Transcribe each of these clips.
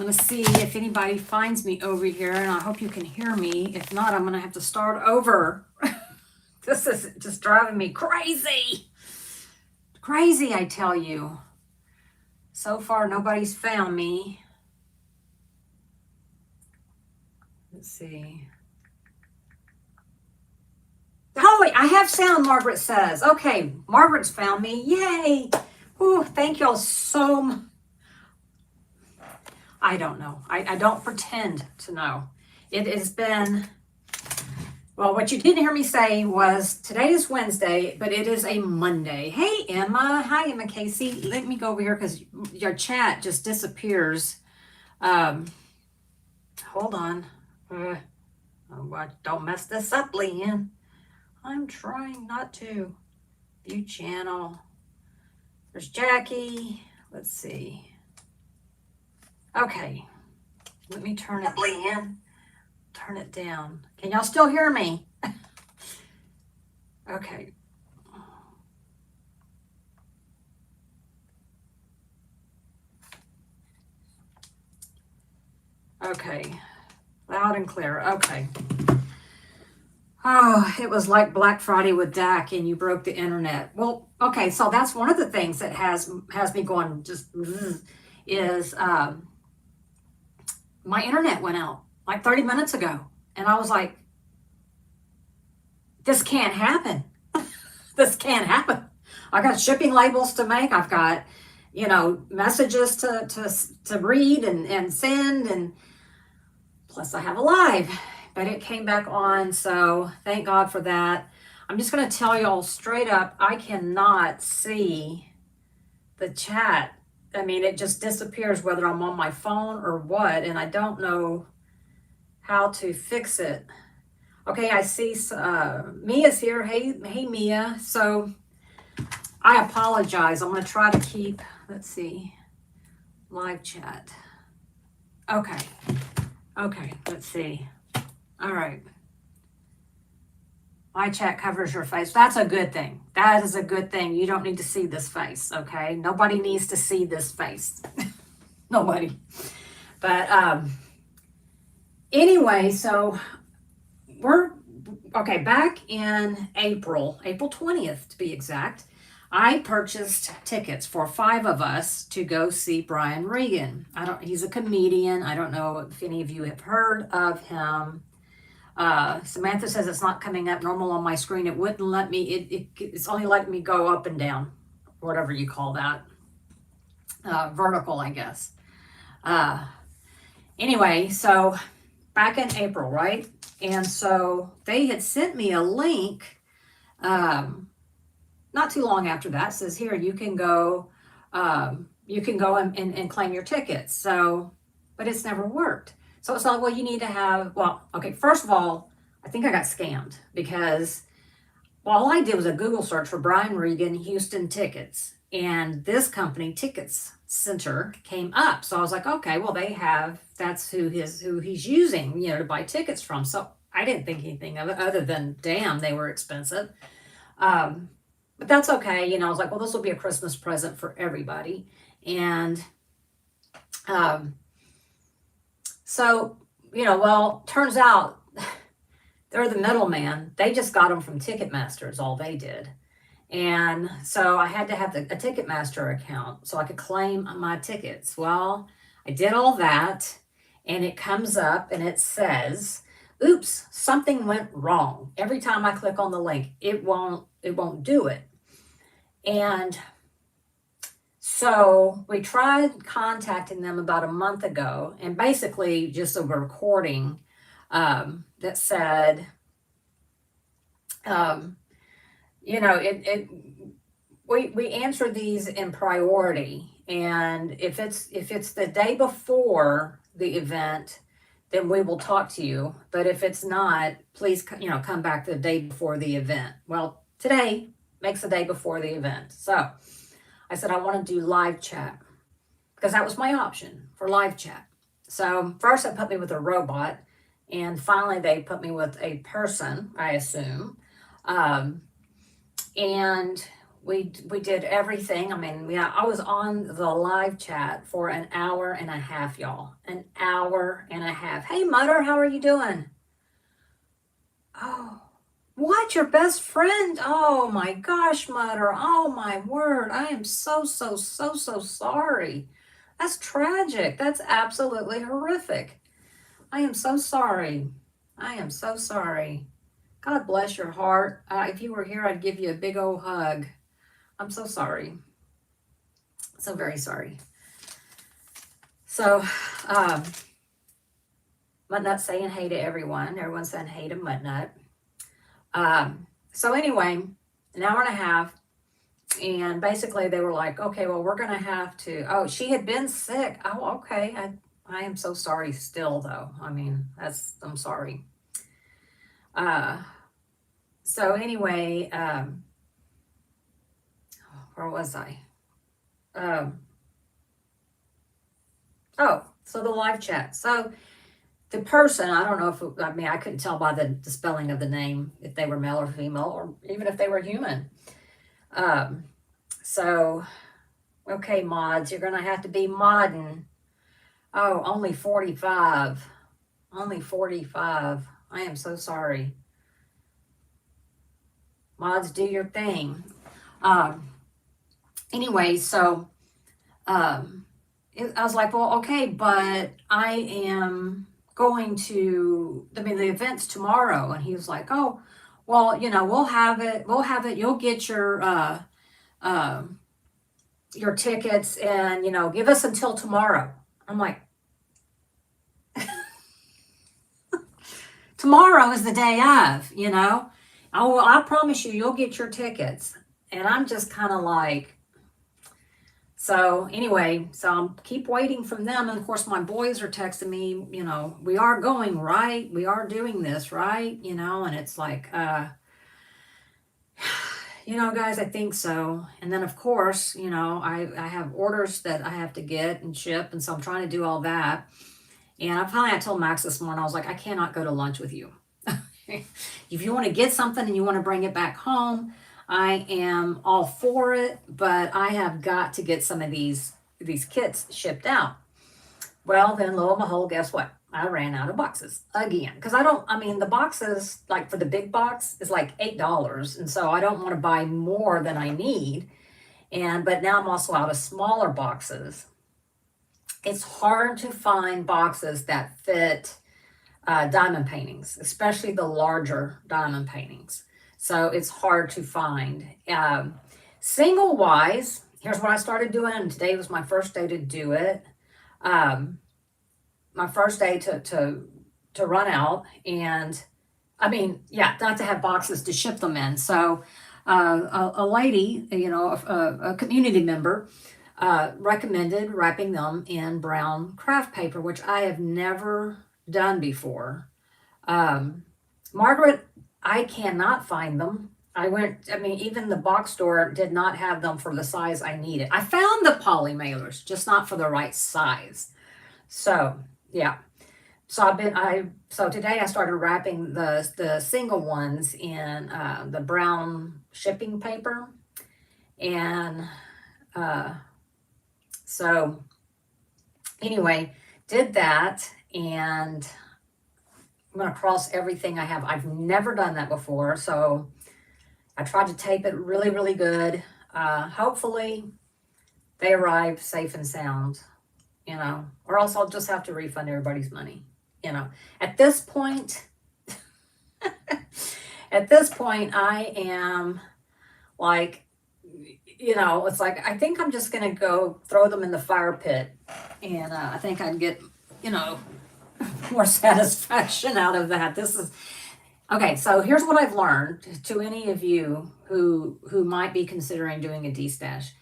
going to see if anybody finds me over here, and I hope you can hear me. If not, I'm going to have to start over. This is just driving me crazy. Crazy, I tell you. So far, nobody's found me. Let's see. Oh, wait, I have sound, Margaret says. Okay, Margaret's found me. Yay. Ooh, thank y'all so much. I don't know. I don't pretend to know. It has been, well, what you didn't hear me say was today is Wednesday, but it is a Monday. Hey, Emma. Hi, Emma Casey. Let me go over here because your chat just disappears. Hold on. Oh, don't mess this up, Leanne. I'm trying not to. View channel. There's Jackie. Let's see. Okay. Let me turn it, Leanne. Turn it down. Can y'all still hear me? Okay. Okay. Loud and clear. Okay. Oh, it was like Black Friday with Dak and you broke the internet. Well, okay, so that's one of the things that has me going just is my internet went out like 30 minutes ago. And I was like, this can't happen. This can't happen. I got shipping labels to make. I've got, you know, messages to read and send, and plus I have a live. But it came back on, so thank God for that. I'm just going to tell y'all straight up, I cannot see the chat. I mean, it just disappears whether I'm on my phone or what, and I don't know how to fix it. Okay, I see Mia's here. Hey, Mia. So I apologize. I'm going to try to keep, let's see, live chat. Okay, let's see. All right. My chat covers your face. That's a good thing. That is a good thing. You don't need to see this face, okay? Nobody needs to see this face. Nobody. But anyway, so we're, okay, back in April 20th to be exact, I purchased tickets for 5 of us to go see Brian Regan. He's a comedian. I don't know if any of you have heard of him. Samantha says it's not coming up normal on my screen. It wouldn't let me, it's only letting me go up and down, whatever you call that. Vertical, I guess. Anyway, so back in April, right? And so they had sent me a link, not too long after that, says here, you can go and claim your tickets. So, but it's never worked. So it's like, well, you need to have, well, okay, first of all, I think I got scammed because all I did was a Google search for Brian Regan Houston tickets. And this company, Tickets Center, came up. So I was like, okay, well, that's who he's using, you know, to buy tickets from. So I didn't think anything of it other than, damn, they were expensive. But that's okay. You know, I was like, well, this will be a Christmas present for everybody. And, so, you know, well, turns out they're the middleman. They just got them from Ticketmaster is all they did. And so I had to have a Ticketmaster account so I could claim my tickets. Well, I did all that and it comes up and it says, oops, something went wrong. Every time I click on the link, it won't do it. And so we tried contacting them about a month ago, and basically just a recording that said, you know, we answer these in priority, and if it's the day before the event, then we will talk to you. But if it's not, please, you know, come back the day before the event. Well, today makes the day before the event, so I said, I want to do live chat because that was my option for live chat. So first they put me with a robot, and finally they put me with a person, I assume. And we did everything. I mean, yeah, I was on the live chat for an hour and a half, y'all. An hour and a half. Hey, Mutter, how are you doing? Oh, what? Your best friend? Oh my gosh, Mutter. Oh my word. I am so sorry. That's tragic. That's absolutely horrific. I am so sorry. I am so sorry. God bless your heart. If you were here, I'd give you a big old hug. I'm so sorry. So very sorry. So, um, Muttnut saying hey to everyone. Everyone's saying hey to Muttnut. So anyway, an hour and a half, and basically they were like, okay, well, we're gonna have to. Oh, she had been sick. Oh, okay. I am so sorry still, though. I mean, I'm sorry. Uh, so anyway, where was I? Um, oh, so the live chat. So the person, I don't know if I mean, I couldn't tell by the spelling of the name if they were male or female, or even if they were human. Um, so, okay, mods, you're gonna have to be modding. Oh, only 45. Only 45. I am so sorry. Mods, do your thing. Um, anyway, so I was like, well, okay, but I am going to, I mean, the event's tomorrow. And he was like, oh, well, we'll have it. We'll have it. You'll get uh, your tickets and, give us until tomorrow. I'm like, tomorrow is the day of, Oh, well, I promise you'll get your tickets. And I'm just kind of like, so anyway, so I'm keep waiting from them. And of course, my boys are texting me, we are going, right? We are doing this, right? And it's like, guys, I think so. And then of course, I have orders that I have to get and ship. And so I'm trying to do all that. And I told Max this morning, I was like, I cannot go to lunch with you. If you want to get something and you want to bring it back home, I am all for it, but I have got to get some of these kits shipped out. Well, then lo and behold, guess what? I ran out of boxes again. Because the boxes, like for the big box, is like $8. And so I don't want to buy more than I need. But now I'm also out of smaller boxes. It's hard to find boxes that fit diamond paintings, especially the larger diamond paintings. So it's hard to find. Single wise, here's what I started doing, and today was my first day to do it. My first day to run out, and not to have boxes to ship them in. So a lady, a community member, recommended wrapping them in brown craft paper, which I have never done before. Margaret, I cannot find them. Even the box store did not have them for the size I needed. I found the poly mailers, just not for the right size. So, yeah. So today I started wrapping the single ones in the brown shipping paper. And so anyway, did that, and I'm going to cross everything I have. I've never done that before, so I tried to tape it really, really good. Hopefully they arrive safe and sound, or else I'll just have to refund everybody's money. At this point, I am like, it's like, I think I'm just going to go throw them in the fire pit, and I think I'd get, more satisfaction out of that. This is okay. So here's what I've learned to any of you who might be considering doing a D-stash.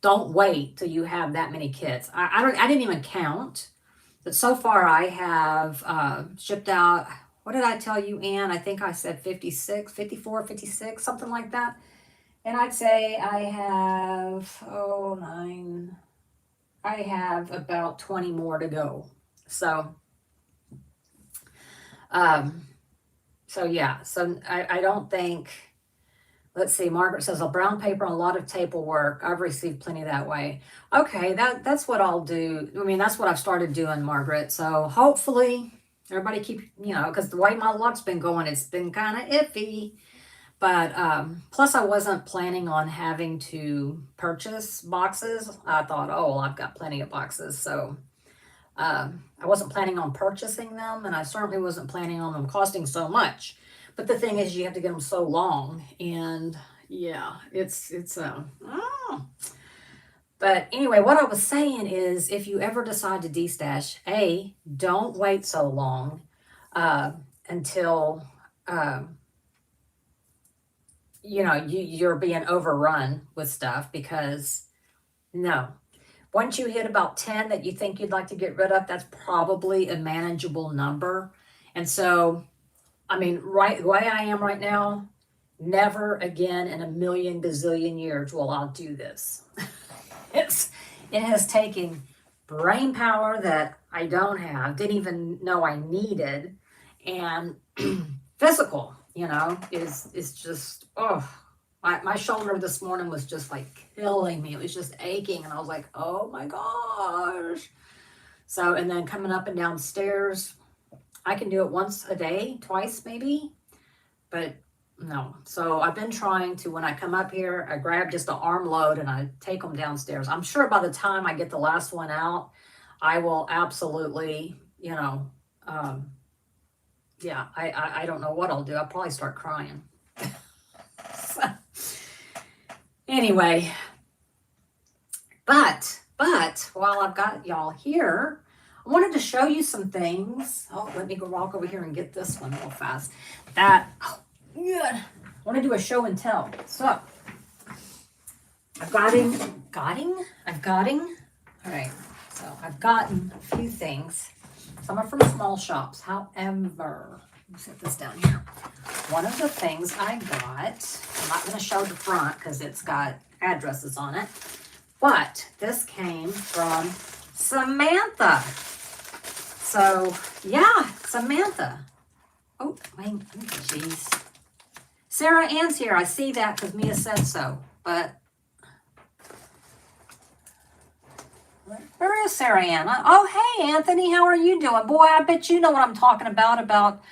Don't wait till you have that many kits. I didn't even count, but so far I have shipped out. What did I tell you, Ann? I think I said 56, 54, 56, something like that. And I'd say I have I have about 20 more to go. So, yeah. So I don't think Let's see. Margaret says a brown paper and a lot of tape will work. I've received plenty that way. Okay, that's what I'll do. I mean, that's what I've started doing, Margaret. So hopefully everybody keep, because the way my luck's been going, it's been kind of iffy. But plus, I wasn't planning on having to purchase boxes. I thought, oh, well, I've got plenty of boxes. So I wasn't planning on purchasing them, and I certainly wasn't planning on them costing so much. But the thing is, you have to get them so long, and yeah, it's oh. But anyway, what I was saying is, if you ever decide to destash, don't wait so long until you're being overrun with stuff, because no. Once you hit about 10 that you think you'd like to get rid of, that's probably a manageable number. And so, I mean, right the way I am right now, never again in a million bazillion years will I do this. It has taken brain power that I don't have, didn't even know I needed, and physical, is just, my shoulder this morning was just like killing me. It was just aching, and I was like, oh my gosh. So, and then coming up and down stairs, I can do it once a day, twice maybe, but no. So I've been trying to, when I come up here, I grab just an arm load and I take them downstairs. I'm sure by the time I get the last one out, I will absolutely, I don't know what I'll do. I'll probably start crying. So, anyway, but while I've got y'all here, I wanted to show you some things. Oh, let me go walk over here and get this one real fast. Good. I want to do a show and tell. So, I've gotten. All right. So, I've gotten a few things. Some are from small shops. However, let me set this down here. One of the things I got, I'm not going to show the front because it's got addresses on it, but this came from Samantha. So, yeah, Samantha. Oh, wait, jeez. Sarah Ann's here. I see that because Mia said so, but where is Sarah Ann? Oh, hey, Anthony, how are you doing? Boy, I bet you know what I'm talking about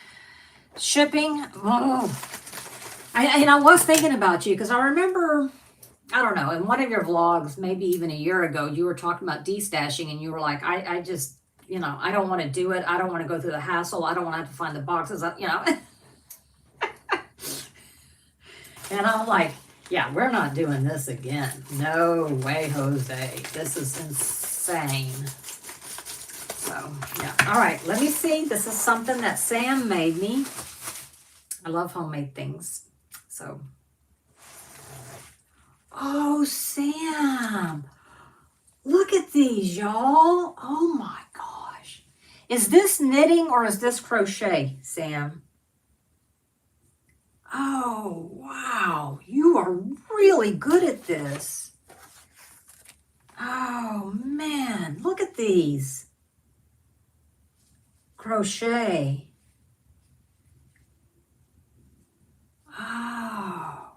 shipping. Oh, I was thinking about you because I remember, I don't know, in one of your vlogs, maybe even a year ago, you were talking about destashing, and you were like, I just, I don't want to do it. I don't want to go through the hassle. I don't want to have to find the boxes, And I'm like, yeah, we're not doing this again. No way, Jose. This is insane. So, yeah. All right, let me see. This is something that Sam made me. I love homemade things. So, oh, Sam. Look at these, y'all. Oh, my gosh. Is this knitting or is this crochet, Sam? Oh, wow. You are really good at this. Oh, man. Look at these. Crochet. Oh.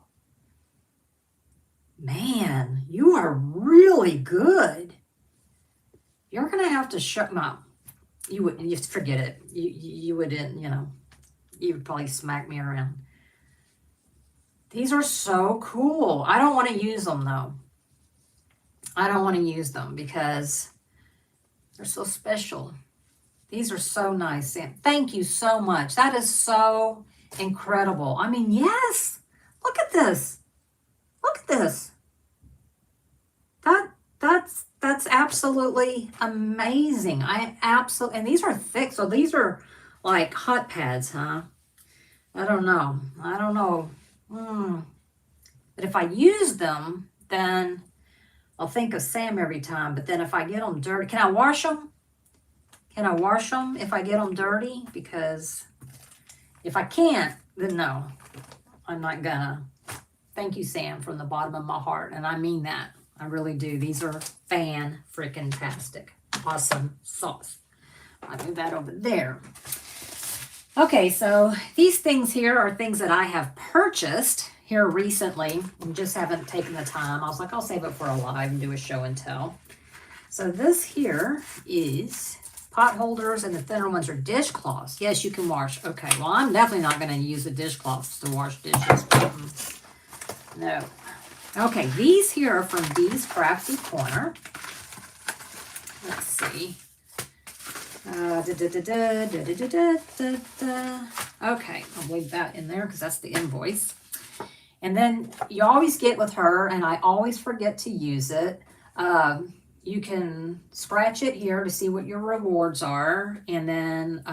Man, you are really good. You're going to have to show my... You just forget it. You wouldn't, you would probably smack me around. These are so cool. I don't want to use them, though. I don't want to use them because they're so special. These are so nice, Sam. Thank you so much. That is so incredible. I mean, yes. Look at this. Look at this. That's absolutely amazing. And these are thick. So these are like hot pads, huh? I don't know. But if I use them, then I'll think of Sam every time. But then if I get them dirty, can I wash them? Can I wash them if I get them dirty? Because if I can't, then no, I'm not gonna. Thank you, Sam, from the bottom of my heart. And I mean that. I really do. These are fan-frickin-tastic. Awesome sauce. I'll move that over there. Okay, so these things here are things that I have purchased. here recently and just haven't taken the time. I was like, I'll save it for a live and do a show and tell. So this here is pot holders, and the thinner ones are dishcloths. Yes, you can wash. Okay, well, I'm definitely not going to use the dishcloths to wash dishes. No. Okay, these here are from Dee's Crafty Corner. Let's see. Okay, I'll leave that in there because that's the invoice. And then you always get with her, and I always forget to use it. You can scratch it here to see what your rewards are, and then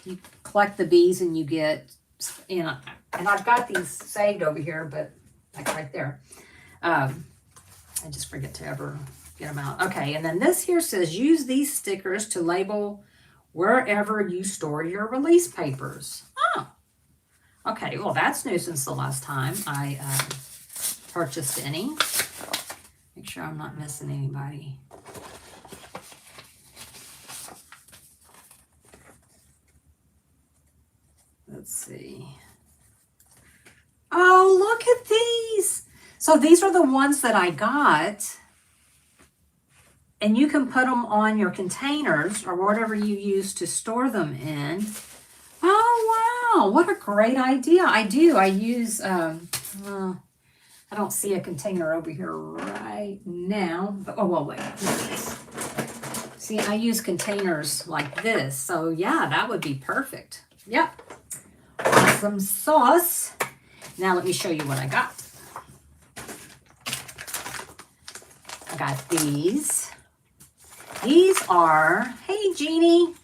you collect the bees and you get, you know, and I've got these saved over here, but like right there. I just forget to ever get them out. Okay, and then this here says use these stickers to label wherever you store your release papers. Oh, okay, well that's new since the last time I purchased any. Make sure I'm not missing anybody. Let's see. Oh, look at these. So these are the ones that I got. And you can put them on your containers or whatever you use to store them in. Oh, wow. What a great idea. I do. I use, I don't see a container over here right now. But, oh, well, wait. See, I use containers like this. So, yeah, that would be perfect. Yep. Awesome sauce. Now, let me show you what I got. I got these. These are, hey, Jeannie.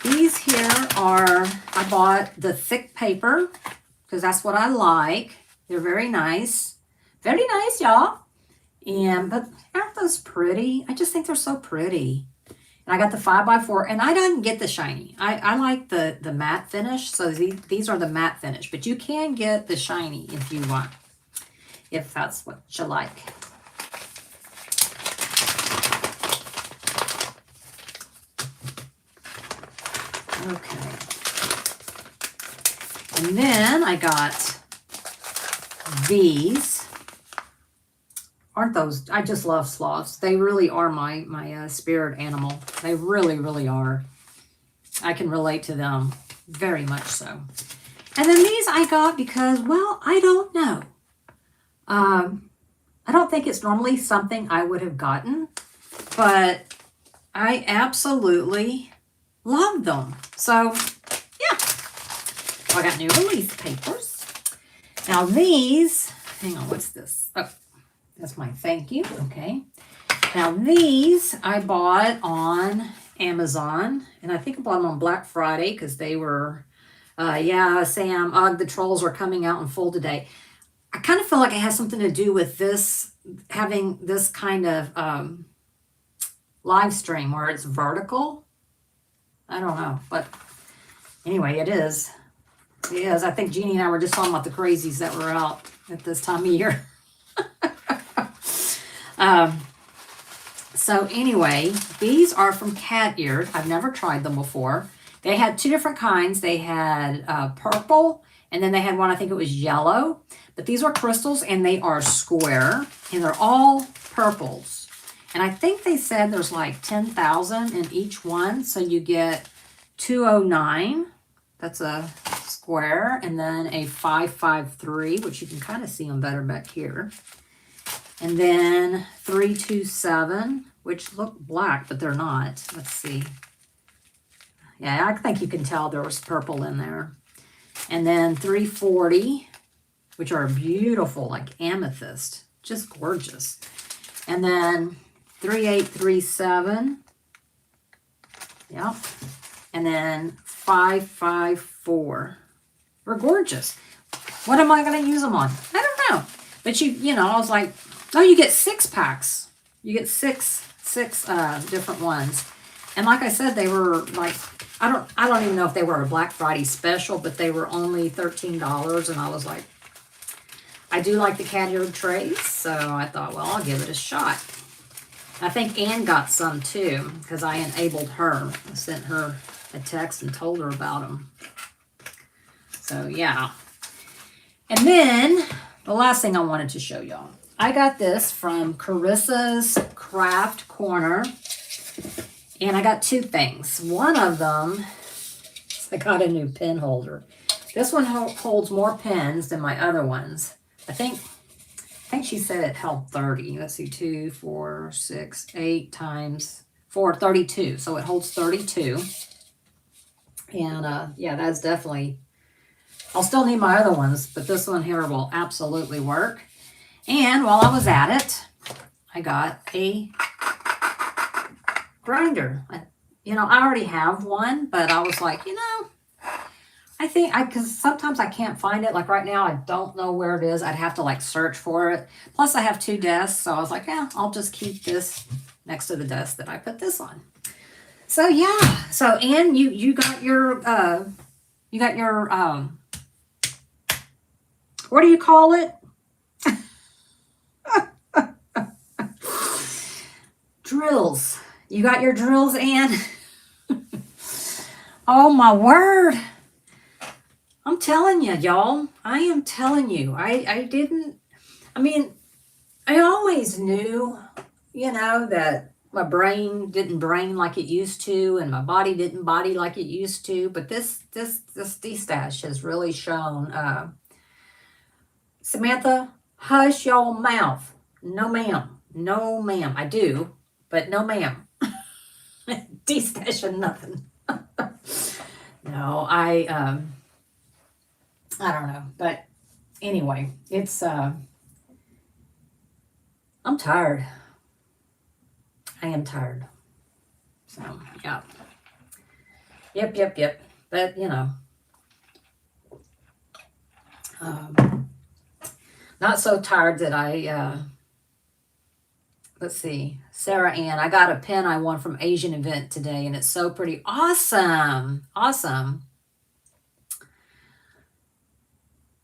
These here are, I bought the thick paper because that's what I like. They're very nice. Very nice, y'all. But aren't those pretty? I just think they're so pretty. And I got the 5x4, and I didn't get the shiny. I like the matte finish, so these are the matte finish. But you can get the shiny if you want, if that's what you like. Okay. And then I got these. Aren't those, I just love sloths. They really are my spirit animal. They really, really are. I can relate to them very much so. And then these I got because, well, I don't know. I don't think it's normally something I would have gotten, but I absolutely love them. So, yeah. I got new release papers. Now these, hang on, what's this? Oh, that's my thank you. Okay. Now these I bought on Amazon, and I think I bought them on Black Friday because they were, yeah, Sam, the trolls are coming out in full today. I kind of feel like it has something to do with this, having this kind of live stream where it's vertical. I don't know, but anyway, it is. It is. I think Jeannie and I were just talking about the crazies that were out at this time of year. So anyway, these are from Cat Ears. I've never tried them before. They had two different kinds. They had purple, and then they had one, I think it was yellow. But these are crystals, and they are square, and they're all purples. And I think they said there's like 10,000 in each one. So you get 209. That's a square. And then a 553, which you can kind of see them better back here. And then 327, which look black, but they're not. Let's see. Yeah, I think you can tell there was purple in there. And then 340, which are beautiful, like amethyst. Just gorgeous. And then 3837. Yep. And then 554. They're gorgeous. What am I going to use them on? I don't know. But you know, I was like, oh, you get 6 packs. You get six different ones. And like I said, they were like, I don't even know if they were a Black Friday special, but they were only $13. And I was like, I do like the cat ear trays, so I thought, well, I'll give it a shot. I think Ann got some too, because I enabled her. I sent her a text and told her about them. So, yeah. And then the last thing I wanted to show y'all. I got this from Carissa's Craft Corner. And I got two things. One of them, I got a new pen holder. This one holds more pens than my other ones. I think she said it held 30. Let's see, 2, 4, 6, 8 times 4, 32. So it holds 32. And yeah, that's definitely, I'll still need my other ones, but this one here will absolutely work. And while I was at it, I got a grinder. You know, I already have one, but I was like, you know, I think because sometimes I can't find it. Like right now, I don't know where it is. I'd have to like search for it. Plus I have 2 desks. So I was like, yeah, I'll just keep this next to the desk that I put this on. So yeah. So, Ann, you got your, what do you call it? Drills. You got your drills, Ann? Oh my word. I'm telling you, y'all. I am telling you. I always knew, you know, that my brain didn't brain like it used to, and my body didn't body like it used to. But this D-Stash has really shown. Samantha, hush your mouth. No, ma'am. No, ma'am. I do, but no, ma'am. D-Stash or nothing. No, I don't know. But anyway, it's, I'm tired. I am tired. So, yeah. Yep. But, you know, not so tired that I, let's see, Sarah Ann, I got a pen I won from Asian event today, and it's so pretty. Awesome.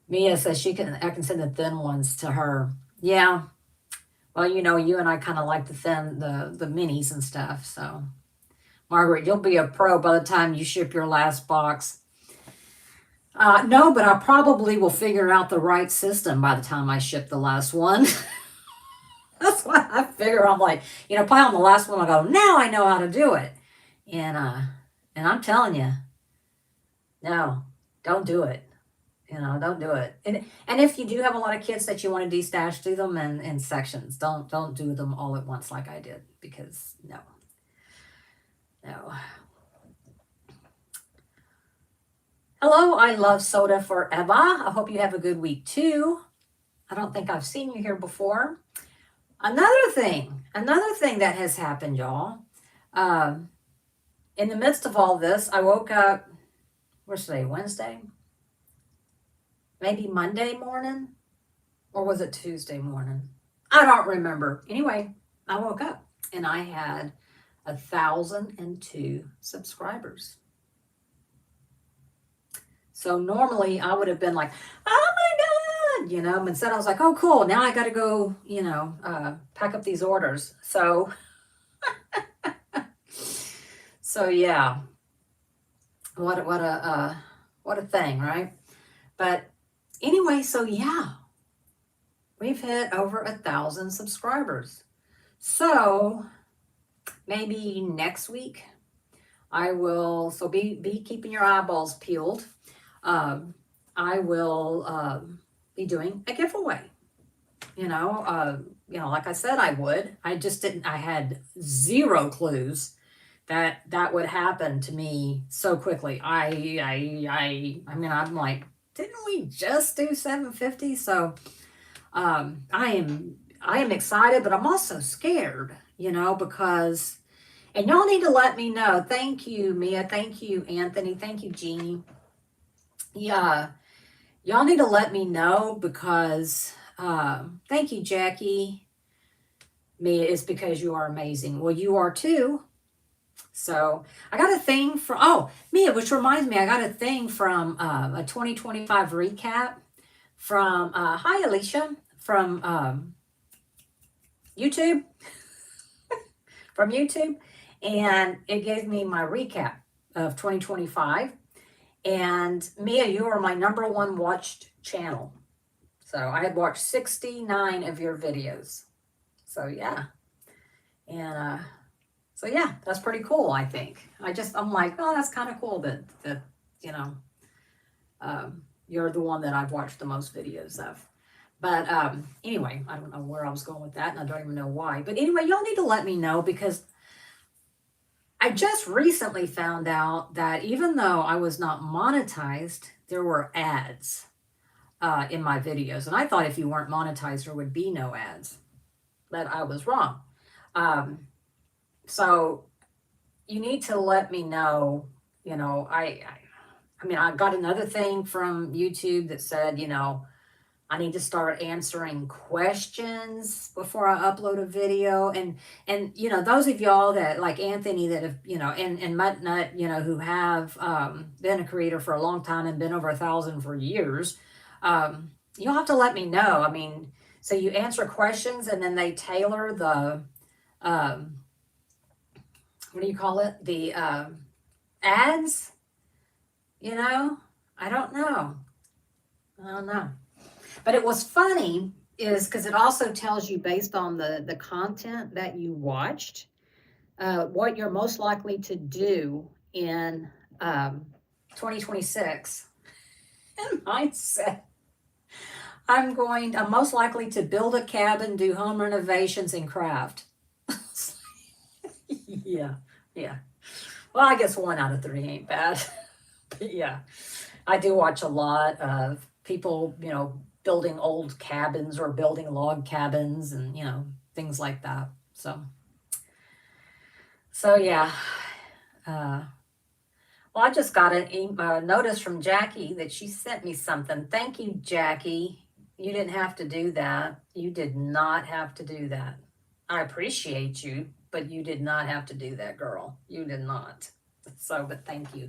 Mia says I can send the thin ones to her. Yeah. Well, you know, you and I kind of like the minis and stuff. So, Margaret, you'll be a pro by the time you ship your last box. No, but I probably will figure out the right system by the time I ship the last one. That's why I figure. I'm like, you know, probably on the last one, I go, now I know how to do it. And I'm telling you, no, don't do it. You know, don't do it. And if you do have a lot of kids that you want to de-stash, do them in sections. Don't do them all at once like I did, because no. Hello, I love soda forever. I hope you have a good week too. I don't think I've seen you here before. Another thing that has happened, y'all. In the midst of all this, I woke up, what's today, Wednesday? Maybe Monday morning? Or was it Tuesday morning? I don't remember. Anyway, I woke up and I had 1,002 subscribers. So normally I would have been like, oh my God, you know, but instead I was like, oh, cool. Now I got to go, you know, pack up these orders. So, so yeah, what a thing, right? But anyway, so yeah, we've hit over 1,000 subscribers. So maybe next week I will, so be keeping your eyeballs peeled. I will be doing a giveaway. You know, like I said, I would. I just didn't. I had zero clues that would happen to me so quickly. I mean, I'm like, didn't we just do 750? So, I am excited, but I'm also scared. You know, because, and y'all need to let me know. Thank you, Mia. Thank you, Anthony. Thank you, Jeannie. Yeah, y'all need to let me know, because thank you, Jackie. Mia, it's because you are amazing. Well, you are too. So I got a thing from, oh, Mia, which reminds me, I got a thing from a 2025 recap from, hi, Alicia, from YouTube, from YouTube. And it gave me my recap of 2025. And Mia, you are my #1 watched channel. So I had watched 69 of your videos. So yeah. And so yeah, that's pretty cool, I think. I'm like, oh, that's kind of cool that you know, you're the one that I've watched the most videos of. But anyway, I don't know where I was going with that, and I don't even know why. But anyway, y'all need to let me know, because I just recently found out that even though I was not monetized, there were ads in my videos. And I thought if you weren't monetized, there would be no ads. But I was wrong. So you need to let me know, I mean, I got another thing from YouTube that said, I need to start answering questions before I upload a video. And those of y'all that like Anthony that have, and Mutt Nut, who have been a creator for a long time and been over 1,000 for years, you'll have to let me know. I mean, so you answer questions and then they tailor the, what do you call it? The ads, I don't know. But it was funny is because it also tells you based on the content that you watched, what you're most likely to do in 2026. And mine said, I'm most likely to build a cabin, do home renovations, and craft. Yeah. Well, I guess 1 out of 3 ain't bad. But yeah, I do watch a lot of people, building old cabins or building log cabins and, things like that. So yeah. Well, I just got a notice from Jackie that she sent me something. Thank you, Jackie. You didn't have to do that. You did not have to do that. I appreciate you, but you did not have to do that, girl. You did not. So, but thank you.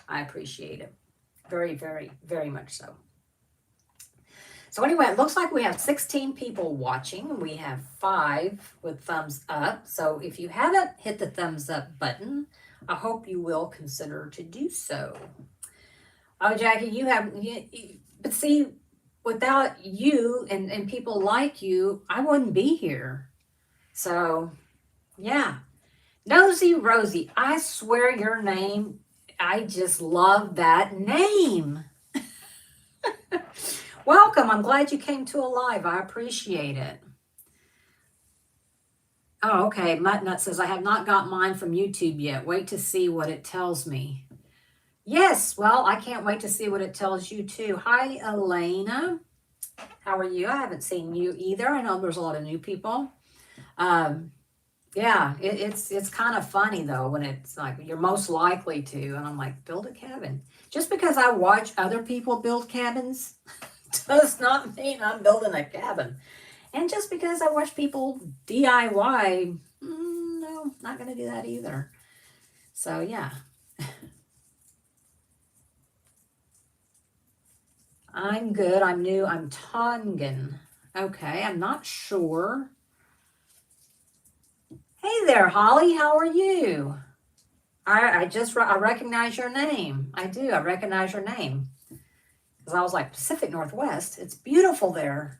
I appreciate it. Very, very, very much so. So anyway, it looks like we have 16 people watching. We have 5 with thumbs up. So if you haven't hit the thumbs up button, I hope you will consider to do so. Oh, Jackie, but see, without you and people like you, I wouldn't be here. So, yeah. Nosy Rosie, I swear your name, I just love that name. Welcome. I'm glad you came to a live. I appreciate it. Oh, okay. Muttnut says, I have not got mine from YouTube yet. Wait to see what it tells me. Yes. Well, I can't wait to see what it tells you too. Hi, Elena. How are you? I haven't seen you either. I know there's a lot of new people. Yeah, it's kind of funny though when it's like you're most likely to, and I'm like, build a cabin. Just because I watch other people build cabins does not mean I'm building a cabin. And just because I watch people DIY, no, not going to do that either. So yeah. I'm good. I'm new. I'm Tongan. Okay, I'm not sure. Hey there, Holly. How are you? I recognize your name. I do. I recognize your name. Because I was like, Pacific Northwest. It's beautiful there.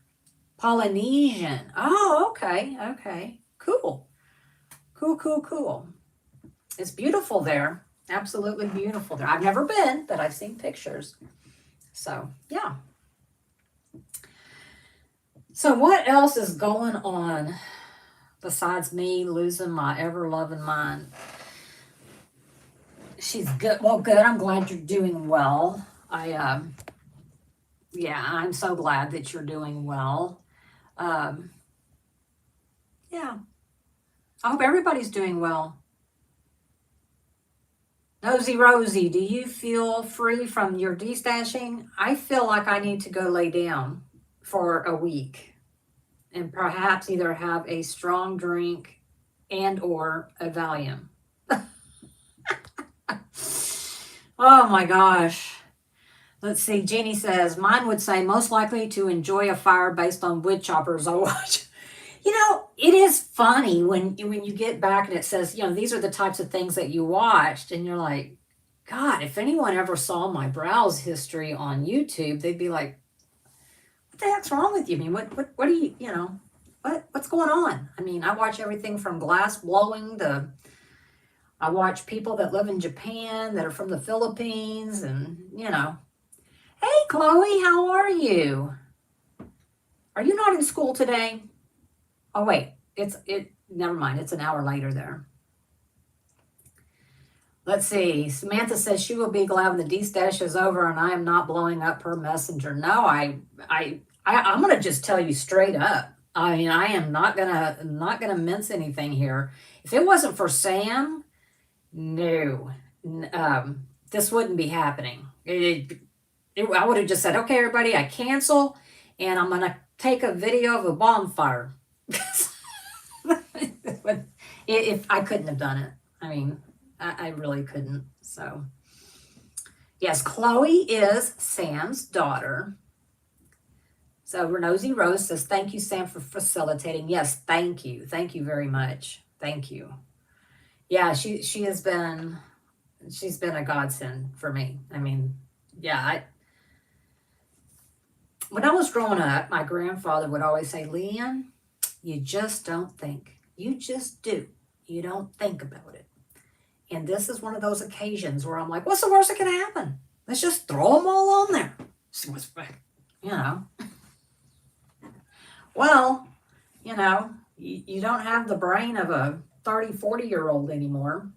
Polynesian. Oh, okay. Cool. It's beautiful there. Absolutely beautiful there. I've never been, but I've seen pictures. So, yeah. So what else is going on besides me losing my ever-loving mind? She's good. Well, good. I'm glad you're doing well. Yeah, I'm so glad that you're doing well. Yeah. I hope everybody's doing well. Nosy Rosie, do you feel free from your destashing? I feel like I need to go lay down for a week and perhaps either have a strong drink and or a Valium. Oh my gosh. Let's see. Jeannie says, mine would say most likely to enjoy a fire based on wood choppers I watch. It is funny when you get back and it says, these are the types of things that you watched. And you're like, God, if anyone ever saw my browse history on YouTube, they'd be like, what the heck's wrong with you? I mean, what do you, what's going on? I mean, I watch everything from glass blowing to, I watch people that live in Japan that are from the Philippines and, Hey, Chloe, how are you? Are you not in school today? Oh, wait, never mind. It's an hour later there. Let's see. Samantha says she will be glad when the D-stash is over and I am not blowing up her messenger. No, I'm going to just tell you straight up. I mean, I am not gonna mince anything here. If it wasn't for Sam, no, this wouldn't be happening. I would have just said, okay, everybody, I cancel, and I'm gonna take a video of a bonfire. If I couldn't have done it, I mean, I really couldn't. So, yes, Chloe is Sam's daughter. So Nosy Rose says, thank you, Sam, for facilitating. Yes, thank you. Thank you very much. Thank you. Yeah, she's been a godsend for me. I mean, yeah, when I was growing up, my grandfather would always say, Leanne, you just don't think. You just do. You don't think about it. And this is one of those occasions where I'm like, what's the worst that can happen? Let's just throw them all on there. Well, you don't have the brain of a 30, 40-year-old anymore.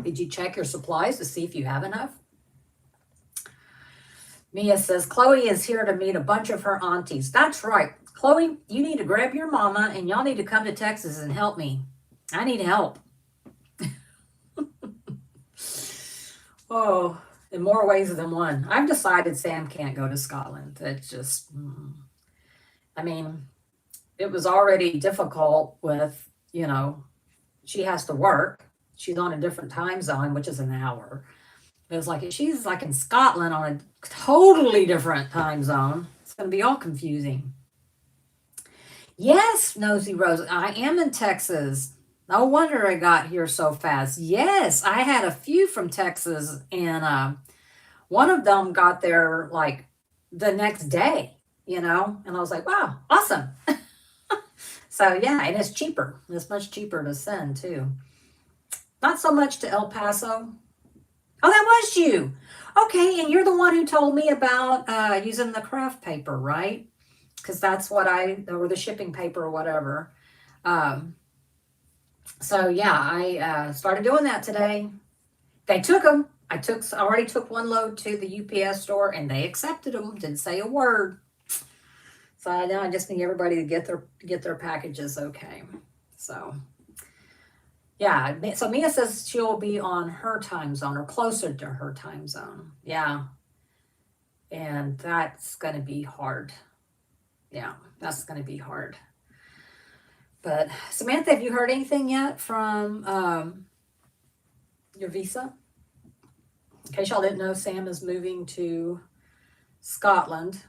Did you check your supplies to see if you have enough? Mia says, Chloe is here to meet a bunch of her aunties. That's right. Chloe, you need to grab your mama and y'all need to come to Texas and help me. I need help. Oh, in more ways than one. I've decided Sam can't go to Scotland. It's just, I mean, it was already difficult with, she has to work. She's on a different time zone, which is an hour. It was like, if she's like in Scotland on a totally different time zone, it's going to be all confusing. Yes, Nosy Rose, I am in Texas. No wonder I got here so fast. Yes, I had a few from Texas, and one of them got there like the next day, and I was like, wow, awesome. So yeah, and it's cheaper. It's much cheaper to send too. Not so much to El Paso. Oh, that was you. Okay, and you're the one who told me about using the craft paper, right? Because that's what or the shipping paper or whatever. So yeah, I started doing that today. They took them. I already took one load to the UPS store and they accepted them. Didn't say a word. So now I just need everybody to get their packages okay. So yeah, so Mia says she'll be on her time zone or closer to her time zone. Yeah. And that's going to be hard. Yeah, that's going to be hard. But Samantha, have you heard anything yet from your visa? In case y'all didn't know, Sam is moving to Scotland.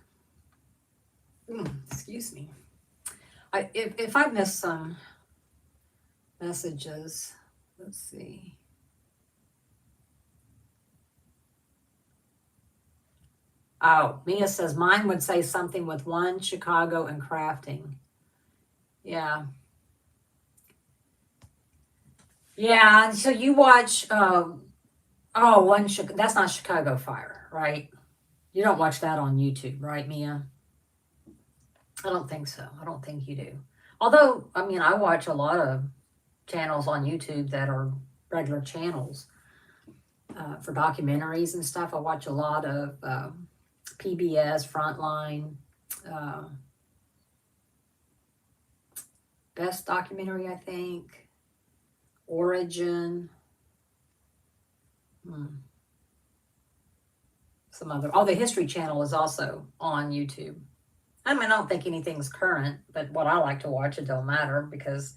Excuse me. If I missed some messages, let's see. Oh, Mia says mine would say something with one, Chicago, and crafting. Yeah. Yeah, so you watch, that's not Chicago Fire, right? You don't watch that on YouTube, right, Mia? I don't think so. I don't think you do. Although, I mean, I watch a lot of channels on YouTube that are regular channels for documentaries and stuff. I watch a lot of PBS, Frontline, Best Documentary, I think, Origin, some other. Oh, the History Channel is also on YouTube. I mean, I don't think anything's current, but what I like to watch, it don't matter because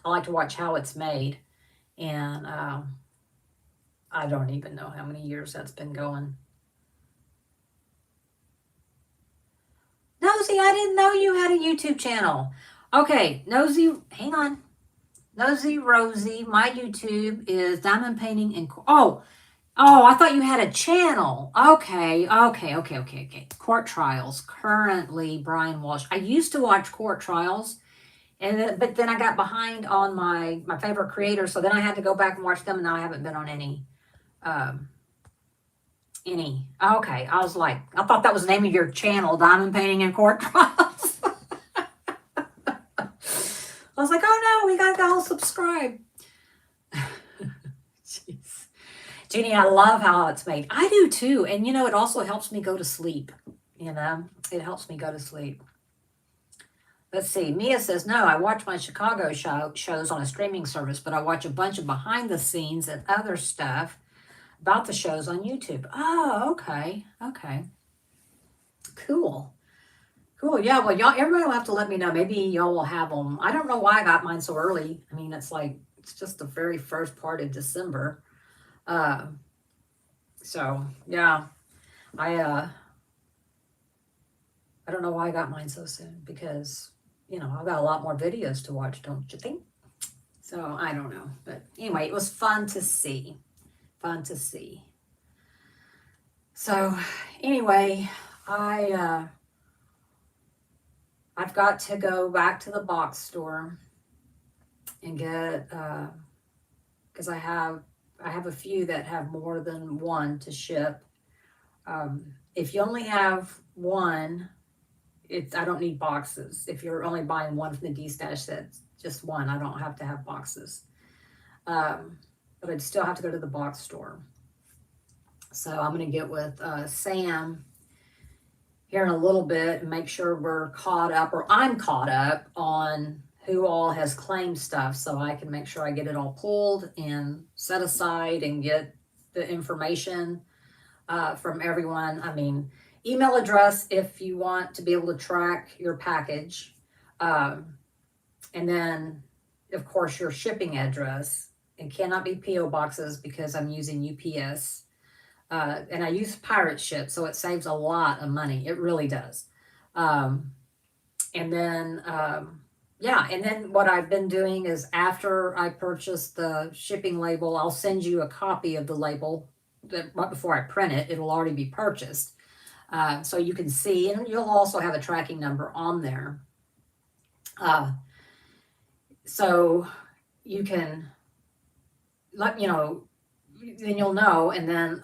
I like to watch how it's made. And I don't even know how many years that's been going. Nosy, I didn't know you had a YouTube channel. Okay, Nosy, hang on. Nosy Rosie, my YouTube is diamond painting and... Oh, Oh, I thought you had a channel. Okay, okay. Court trials. Currently, Brian Walsh. I used to watch court trials, but then I got behind on my favorite creators, so then I had to go back and watch them, and now I haven't been on any. Um, any. Okay, I was like, I thought that was the name of your channel, Diamond Painting and Court Trials. I was like, oh no, we got to all subscribe. Jeez. Jeannie, I love how it's made. I do too. And it also helps me go to sleep. It helps me go to sleep. Let's see. Mia says, no, I watch my Chicago shows on a streaming service, but I watch a bunch of behind the scenes and other stuff about the shows on YouTube. Oh, okay. Okay. Cool. Cool. Yeah. Well, y'all, everybody will have to let me know. Maybe y'all will have them. I don't know why I got mine so early. I mean, it's just the very first part of December. Uh, so yeah, I, uh, I don't know why I got mine so soon because, I've got a lot more videos to watch, don't you think? So I don't know. But anyway, it was fun to see. Fun to see. So anyway, I've got to go back to the box store and get because I have a few that have more than one to ship. If you only have one, I don't need boxes. If you're only buying one from the D-Stash set, just one. I don't have to have boxes. But I'd still have to go to the box store. So I'm going to get with Sam here in a little bit and make sure we're caught up, or I'm caught up on who all has claimed stuff, so I can make sure I get it all pulled and set aside and get the information from everyone. I mean, email address if you want to be able to track your package. And then, of course, your shipping address. It cannot be P.O. boxes because I'm using UPS. And I use pirate ship, so it saves a lot of money. It really does. Um, and then, yeah, and then what I've been doing is after I purchase the shipping label, I'll send you a copy of the label right before I print it. It'll already be purchased. So you can see, and you'll also have a tracking number on there. So you can then you'll know. And then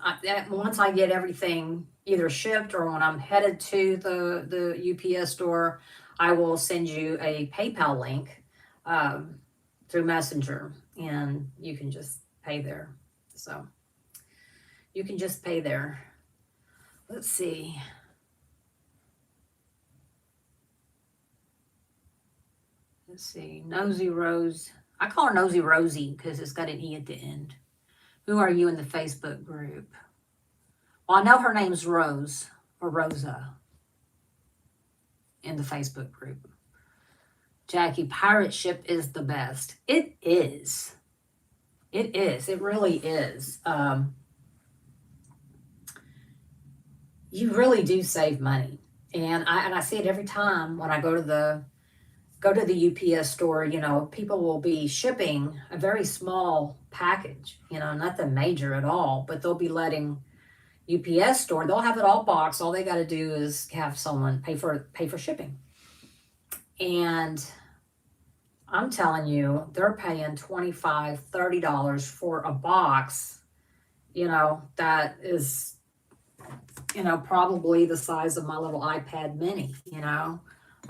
once I get everything either shipped or when I'm headed to the UPS store, I will send you a PayPal link through Messenger, and you can just pay there. So you can just pay there. Let's see. Let's see. Nosy Rose. I call her Nosy Rosie because it's got an E at the end. Who are you in the Facebook group? Well, I know her name's Rose or Rosa in the Facebook group. Jackie, pirate ship is the best. It is. It is. It really is. You really do save money. And I see it every time when I go to the UPS store. People will be shipping a very small package, nothing major at all, but they'll be letting UPS store, they'll have it all boxed. All they got to do is have someone pay for shipping. And I'm telling you, they're paying $25, $30 for a box, that is, probably the size of my little iPad mini,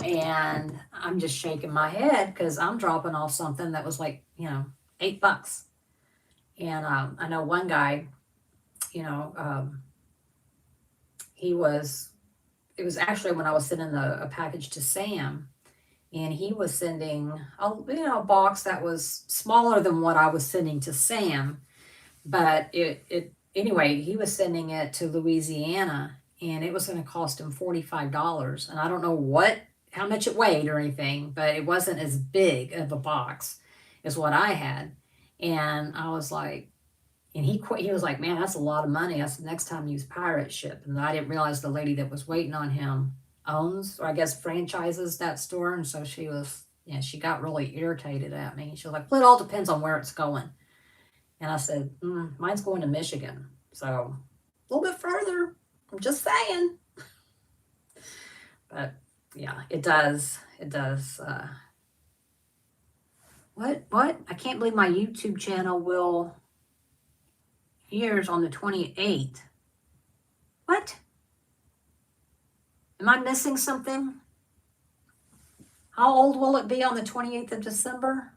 and I'm just shaking my head because I'm dropping off something that was like, $8. And I know one guy, it was actually when I was sending a package to Sam, and he was sending a box that was smaller than what I was sending to Sam, but anyway, he was sending it to Louisiana, and it was going to cost him $45. And I don't know how much it weighed or anything, but it wasn't as big of a box as what I had. And I was like, and he was like, man, that's a lot of money. I said, next time use pirate ship. And I didn't realize the lady that was waiting on him owns, or I guess franchises, that store. And so she got really irritated at me. She was like, well, it all depends on where it's going. And I said, mine's going to Michigan. So a little bit further. I'm just saying. But yeah, it does. It does. What? I can't believe my YouTube channel will airs on the 28th. What? Am I missing something? How old will it be on the 28th of December?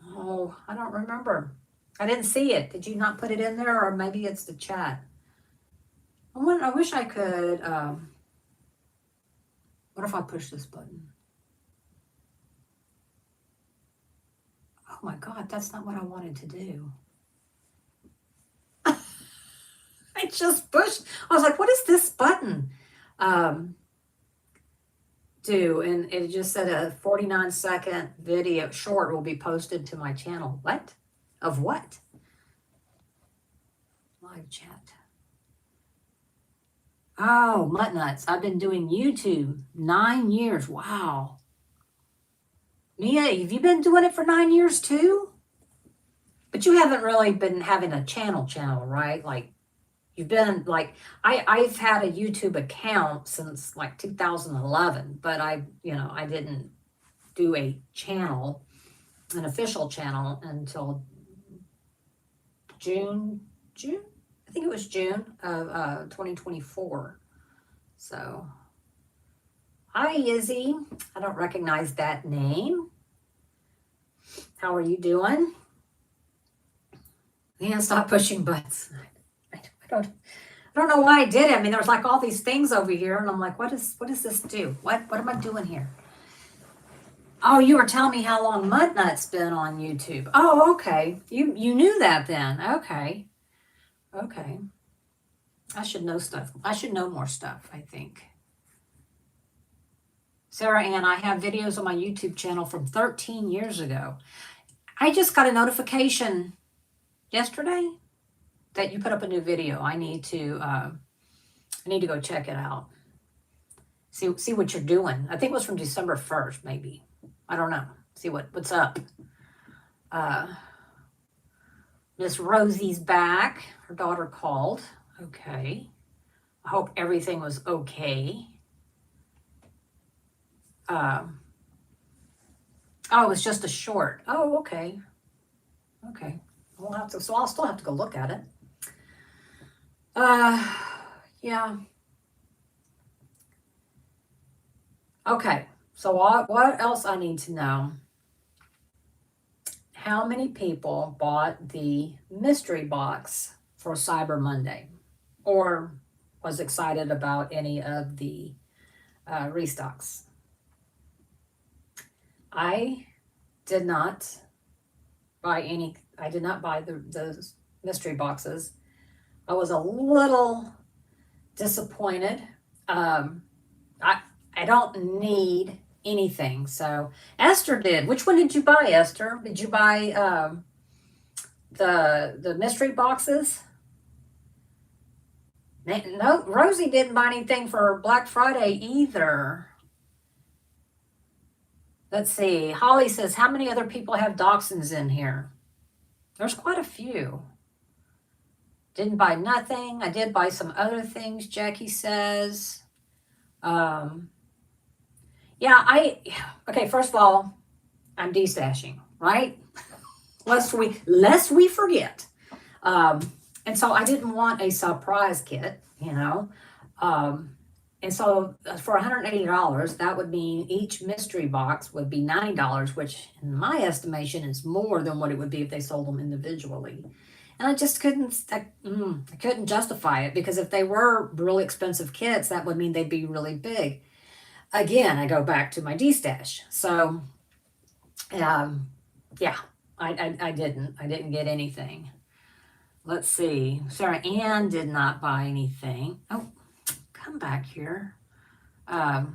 Oh, I don't remember. I didn't see it. Did you not put it in there? Or maybe it's the chat. I wish I could. What if I push this button? Oh my God, that's not what I wanted to do. I just pushed. I was like, what is this button do? And it just said a 49-second video short will be posted to my channel. What? Of what? Live chat. Oh, Mutt Nuts. I've been doing YouTube 9 years. Wow. Mia, have you been doing it for 9 years too? But you haven't really been having a channel, right? Like you've been like, I've had a YouTube account since like 2011, but I didn't do a channel, an official channel until June, I think it was June of 2024. So, hi, Izzy. I don't recognize that name. How are you doing? Yeah, stop pushing buttons. I don't know why I did it. I mean, there's like all these things over here, and I'm like, what does this do? What am I doing here? Oh, you were telling me how long Mud Nut's been on YouTube. Oh, okay. You knew that then. Okay. Okay. I should know stuff. I should know more stuff, I think. Sarah Ann, I have videos on my YouTube channel from 13 years ago. I just got a notification yesterday that you put up a new video. I need to go check it out. See what you're doing. I think it was from December 1st, maybe. I don't know. See what's up. Miss Rosie's back. Her daughter called. Okay. I hope everything was okay. Oh, it was just a short. Oh, okay. Okay. I'll still have to go look at it. Yeah. Okay. So what else I need to know? How many people bought the mystery box for Cyber Monday, or was excited about any of the restocks? I did not buy any. I did not buy the mystery boxes. I was a little disappointed. I don't need anything. So Esther did. Which one did you buy, Esther? Did you buy the mystery boxes? No, Rosie didn't buy anything for Black Friday either. Let's see. Holly says, how many other people have Doxies in here? There's quite a few. Didn't buy nothing. I did buy some other things, Jackie says. Yeah, okay, first of all, I'm destashing, right? Lest we forget. And so I didn't want a surprise kit, and so for $180, that would mean each mystery box would be $9, which in my estimation is more than what it would be if they sold them individually. And I just couldn't justify it, because if they were really expensive kits, that would mean they'd be really big. Again, I go back to my destash. So, yeah, I didn't get anything. Let's see. Sarah Ann did not buy anything. Oh, come back here. I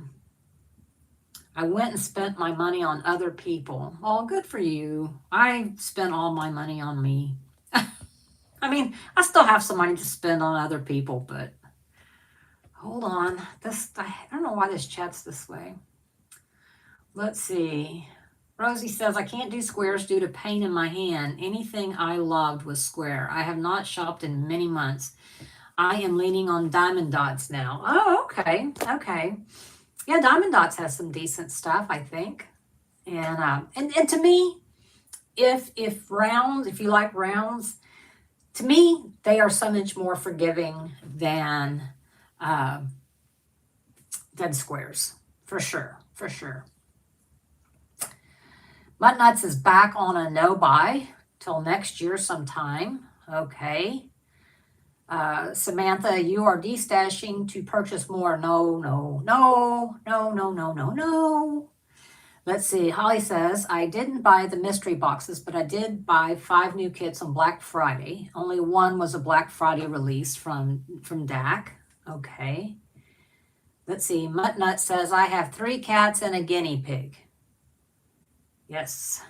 went and spent my money on other people. Oh, good for you. I spent all my money on me. I mean, I still have some money to spend on other people, but hold on. I don't know why this chat's this way. Let's see. Rosie says, I can't do squares due to pain in my hand. Anything I loved was square. I have not shopped in many months. I am leaning on Diamond Dots now. Oh, okay. Okay. Yeah, Diamond Dots has some decent stuff, I think. And to me, if rounds, if you like rounds, to me, they are so much more forgiving uh, than squares. For sure. For sure. Mutt Nuts is back on a no-buy till next year sometime. Okay. Samantha, you are destashing to purchase more. No, no, no, no, no, no, no, no. Let's see. Holly says, I didn't buy the mystery boxes, but I did buy 5 new kits on Black Friday. Only one was a Black Friday release from DAC. Okay. Let's see. Mutt Nut says, I have 3 cats and a guinea pig. Yes.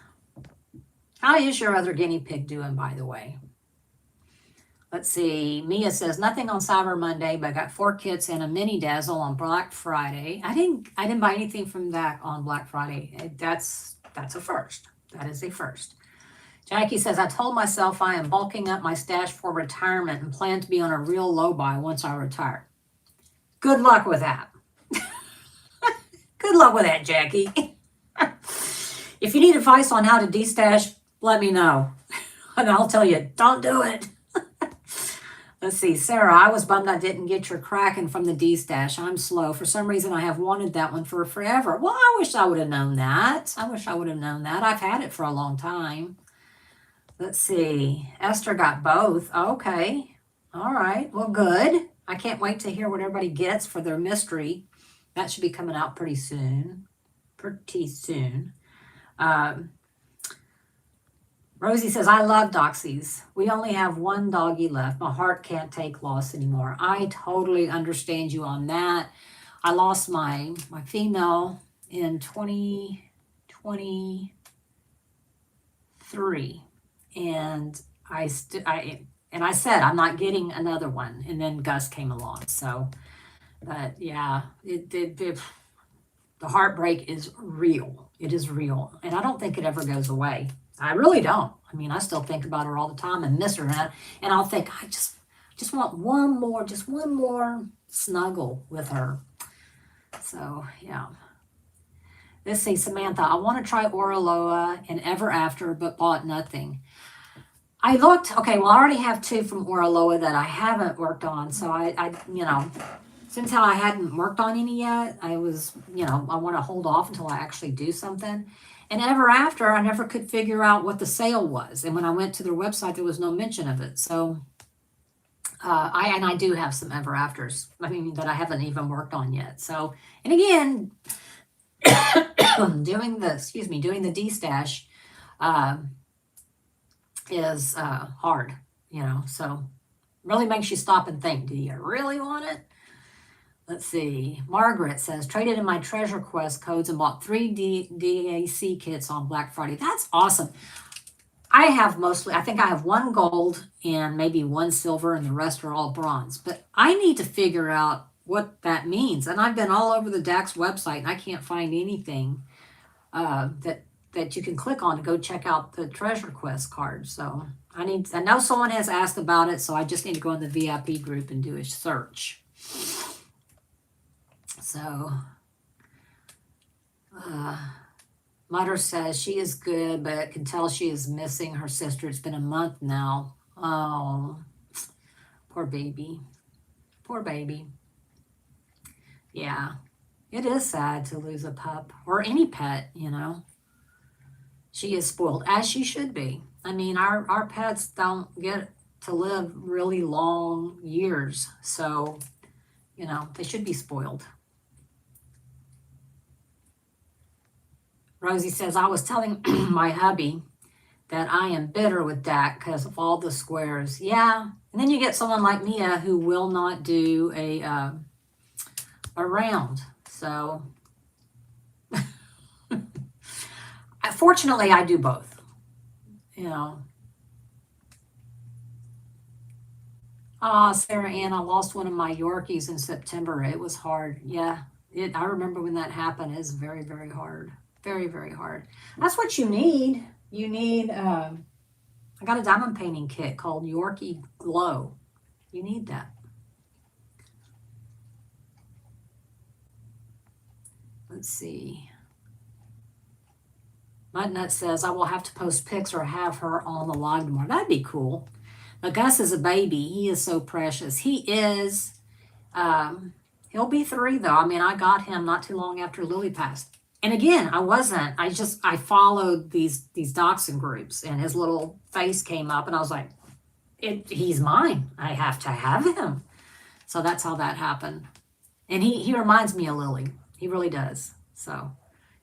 How is your other guinea pig doing, by the way? Let's see. Mia says, nothing on Cyber Monday, but I got 4 kits and a mini dazzle on Black Friday. I didn't buy anything from that on Black Friday. That's a first. That is a first. Jackie says, I told myself I am bulking up my stash for retirement and plan to be on a real low buy once I retire. Good luck with that. Good luck with that, Jackie. If you need advice on how to destash, let me know. And I'll tell you, don't do it. Let's see. Sarah, I was bummed I didn't get your Kraken from the destash. I'm slow. For some reason, I have wanted that one for forever. Well, I wish I would have known that. I've had it for a long time. Let's see. Esther got both. Okay. All right. Well, good. I can't wait to hear what everybody gets for their mystery. That should be coming out pretty soon. Rosie says, I love Doxies. We only have 1 doggy left. My heart can't take loss anymore. I totally understand you on that. I lost my female in 2023. And I said, I'm not getting another one. And then Gus came along. So, but yeah, the heartbreak is real. It is real. And I don't think it ever goes away. I really don't. I mean, I still think about her all the time and miss her. And I'll think, I just want one more snuggle with her. So, yeah. Let's see, Samantha, I want to try Oraloa and Ever After, but bought nothing. I looked, okay, well, I already have 2 from Oraloa that I haven't worked on. So I since how I hadn't worked on any yet, I was, I want to hold off until I actually do something. And Ever After, I never could figure out what the sale was. And when I went to their website, there was no mention of it. So I do have some Ever Afters, that I haven't even worked on yet. So, and again, doing the D-stash is hard, so really makes you stop and think, do you really want it? Let's see. Margaret says, traded in my Treasure Quest codes and bought 3 DAC kits on Black Friday. That's awesome. I think I have 1 gold and maybe 1 silver and the rest are all bronze. But I need to figure out what that means. And I've been all over the DAX website and I can't find anything that you can click on to go check out the Treasure Quest card. So I know someone has asked about it, so I just need to go in the VIP group and do a search. So, Mutter says she is good, but can tell she is missing her sister. It's been a month now. Oh, poor baby. Poor baby. Yeah, it is sad to lose a pup or any pet, She is spoiled, as she should be. Our pets don't get to live really long years. So, they should be spoiled. Rosie says, I was telling my hubby that I am bitter with Dak because of all the squares. Yeah. And then you get someone like Mia who will not do a round. So, fortunately, I do both. Sarah Ann, I lost one of my Yorkies in September. It was hard. Yeah. I remember when that happened. It was very, very hard. Very, very hard. That's what you need. You need, I got a diamond painting kit called Yorkie Glow. You need that. Let's see. Mudnut says, I will have to post pics or have her on the live tomorrow. That'd be cool. Now, Gus is a baby. He is so precious. He is. He'll be 3, though. I mean, I got him not too long after Lily passed. And again, I followed these Dachshund groups, and his little face came up, and I was like, he's mine. I have to have him. So that's how that happened. And he reminds me of Lily. He really does. So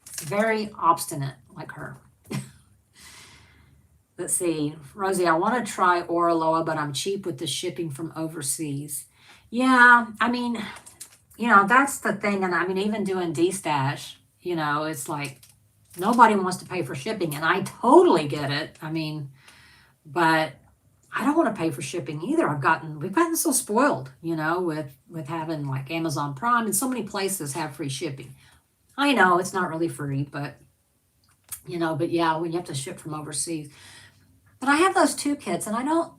it's very obstinate like her. Let's see. Rosie, I want to try Oraloa, but I'm cheap with the shipping from overseas. Yeah, I mean, that's the thing. And I mean, even doing D-Stash, it's like nobody wants to pay for shipping. And I totally get it. I mean, but I don't want to pay for shipping either. We've gotten so spoiled, with having like Amazon Prime, and so many places have free shipping. I know it's not really free, but but yeah, when you have to ship from overseas. But I have those 2 kits, and I don't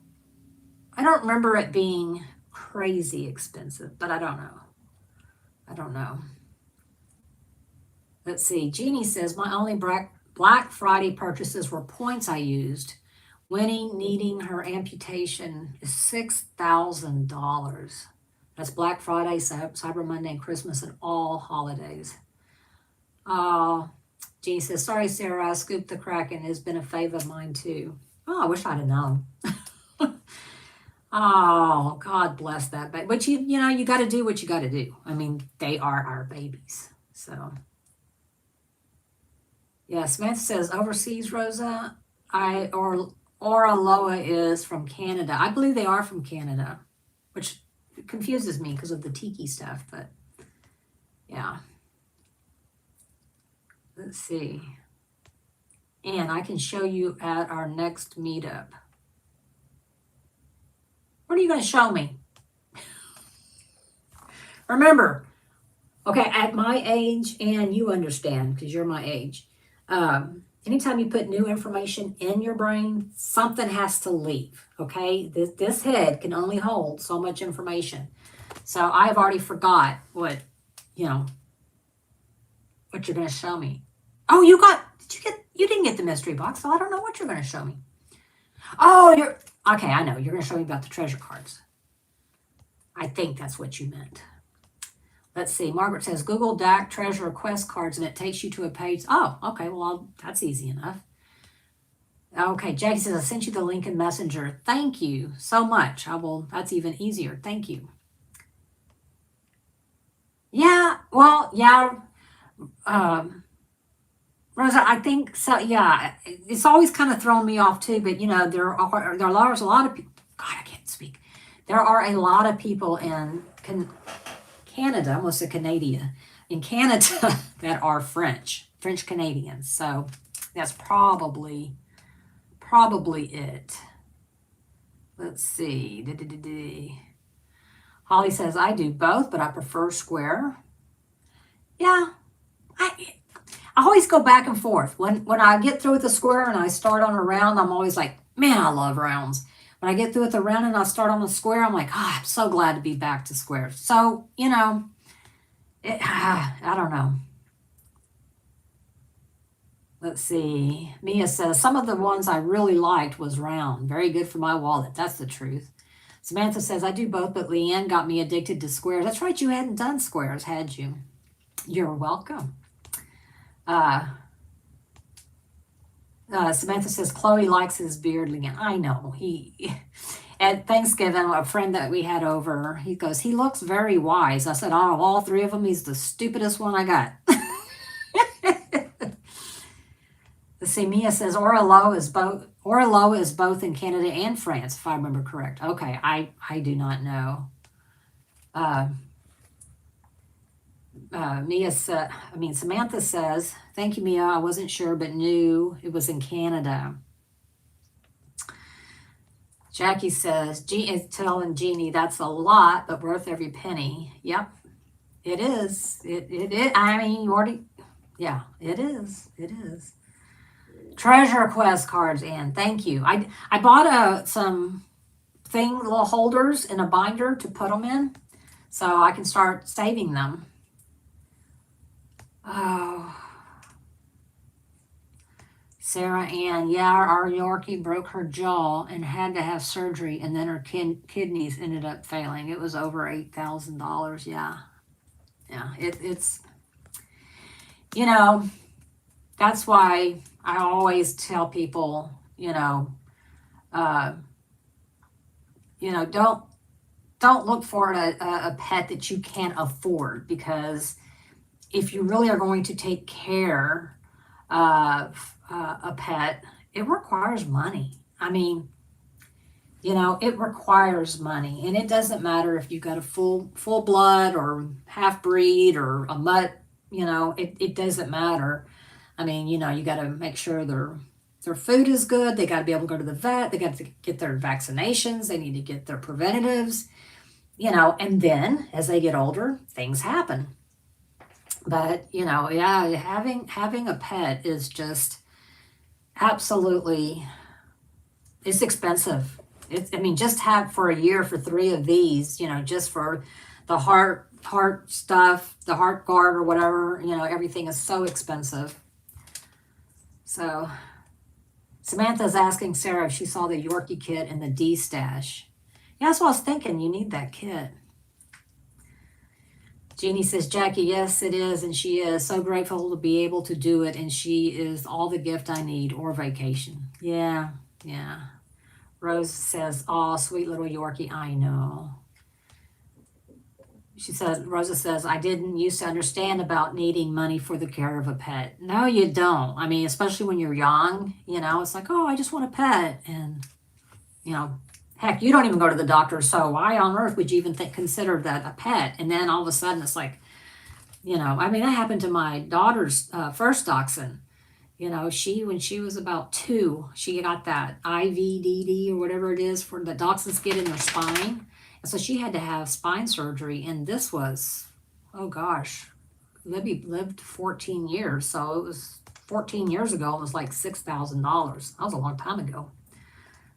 remember it being crazy expensive, but I don't know. Let's see. Jeannie says, my only Black Friday purchases were points I used. Winnie needing her amputation is $6,000. That's Black Friday, Cyber Monday, and Christmas, and all holidays. Jeannie says, sorry, Sarah, I scooped the Kraken. It's been a fave of mine, too. Oh, I wish I'd have known. Oh, God bless that. But you got to do what you got to do. I mean, they are our babies. So, yeah, Smith says, overseas, Rosa, Oraloa is from Canada. I believe they are from Canada, which confuses me because of the tiki stuff, but yeah. Let's see. And I can show you at our next meetup. What are you going to show me? Remember, okay, at my age, and you understand because you're my age, anytime you put new information in your brain, something has to leave, okay? This head can only hold so much information. So I've already forgot what you're going to show me. Oh, you didn't get the mystery box, so I don't know what you're going to show me. Oh, okay, I know. You're going to show me about the treasure cards. I think that's what you meant. Let's see. Margaret says, Google DAC treasure quest cards, and it takes you to a page. Oh, okay. Well, that's easy enough. Okay, Jackie says, I sent you the link in Messenger. Thank you so much. That's even easier. Thank you. Yeah, well, yeah. Rosa, I think so. Yeah, it's always kind of thrown me off too. But there are a lot of people. God, I can't speak. There are a lot of people in Canada, almost a Canadian, in Canada that are French Canadians. So that's probably it. Let's see. Holly says, I do both, but I prefer square. Yeah, I always go back and forth. When I get through with the square and I start on a round, I'm always like, man, I love rounds. When I get through with the round and I start on the square, I'm like, I'm so glad to be back to square. So, I don't know. Let's see. Mia says, some of the ones I really liked was round. Very good for my wallet. That's the truth. Samantha says, I do both, but Leanne got me addicted to squares. That's right. You hadn't done squares, had you? You're welcome. Samantha says, Chloe likes his beard, Leanne. I know. At Thanksgiving, a friend that we had over, he goes, he looks very wise. I said, out of all 3 of them, he's the stupidest one I got. Let's see, Mia says, Oraloa is both in Canada and France, if I remember correct. Okay, I do not know. Samantha says, thank you, Mia. I wasn't sure, but knew it was in Canada. Jackie says, telling Jeannie, that's a lot, but worth every penny. Yep, it is. It. I mean, Yeah, it is. It is. Treasure Quest cards, Ann. Thank you. I bought some little holders in a binder to put them in, so I can start saving them. Oh, Sarah Ann. Yeah, our Yorkie broke her jaw and had to have surgery, and then her kidneys ended up failing. It was over $8,000. Yeah, yeah. It's you know that's why I always tell people, uh, don't look for a pet that you can't afford, because if you really are going to take care of a pet, it requires money. I mean, it requires money, and it doesn't matter if you got a full blood or half breed or a mutt. It doesn't matter. I mean, you got to make sure their food is good. They got to be able to go to the vet. They got to get their vaccinations. They need to get their preventatives. And then as they get older, things happen. But yeah, having a pet is just absolutely, it's expensive. I mean, just have for a year for 3 of these, just for the heart stuff, the heart guard or whatever, everything is so expensive. So Samantha's asking Sarah if she saw the Yorkie kit in the D stash. Yeah, that's what I was thinking. You need that kit. Jeannie says, Jackie, yes, it is. And she is so grateful to be able to do it. And she is all the gift I need, or vacation. Yeah, yeah. Rose says, oh, sweet little Yorkie, I know. Rosa says, I didn't used to understand about needing money for the care of a pet. No, you don't. I mean, especially when you're young, it's like, oh, I just want a pet. And, heck, you don't even go to the doctor. So why on earth would you even consider that a pet? And then all of a sudden it's like, I mean, that happened to my daughter's first dachshund. When she was about 2, she got that IVDD or whatever it is for the dachshunds get in their spine. And so she had to have spine surgery. And this was, oh gosh, Libby lived 14 years. So it was 14 years ago. It was like $6,000. That was a long time ago.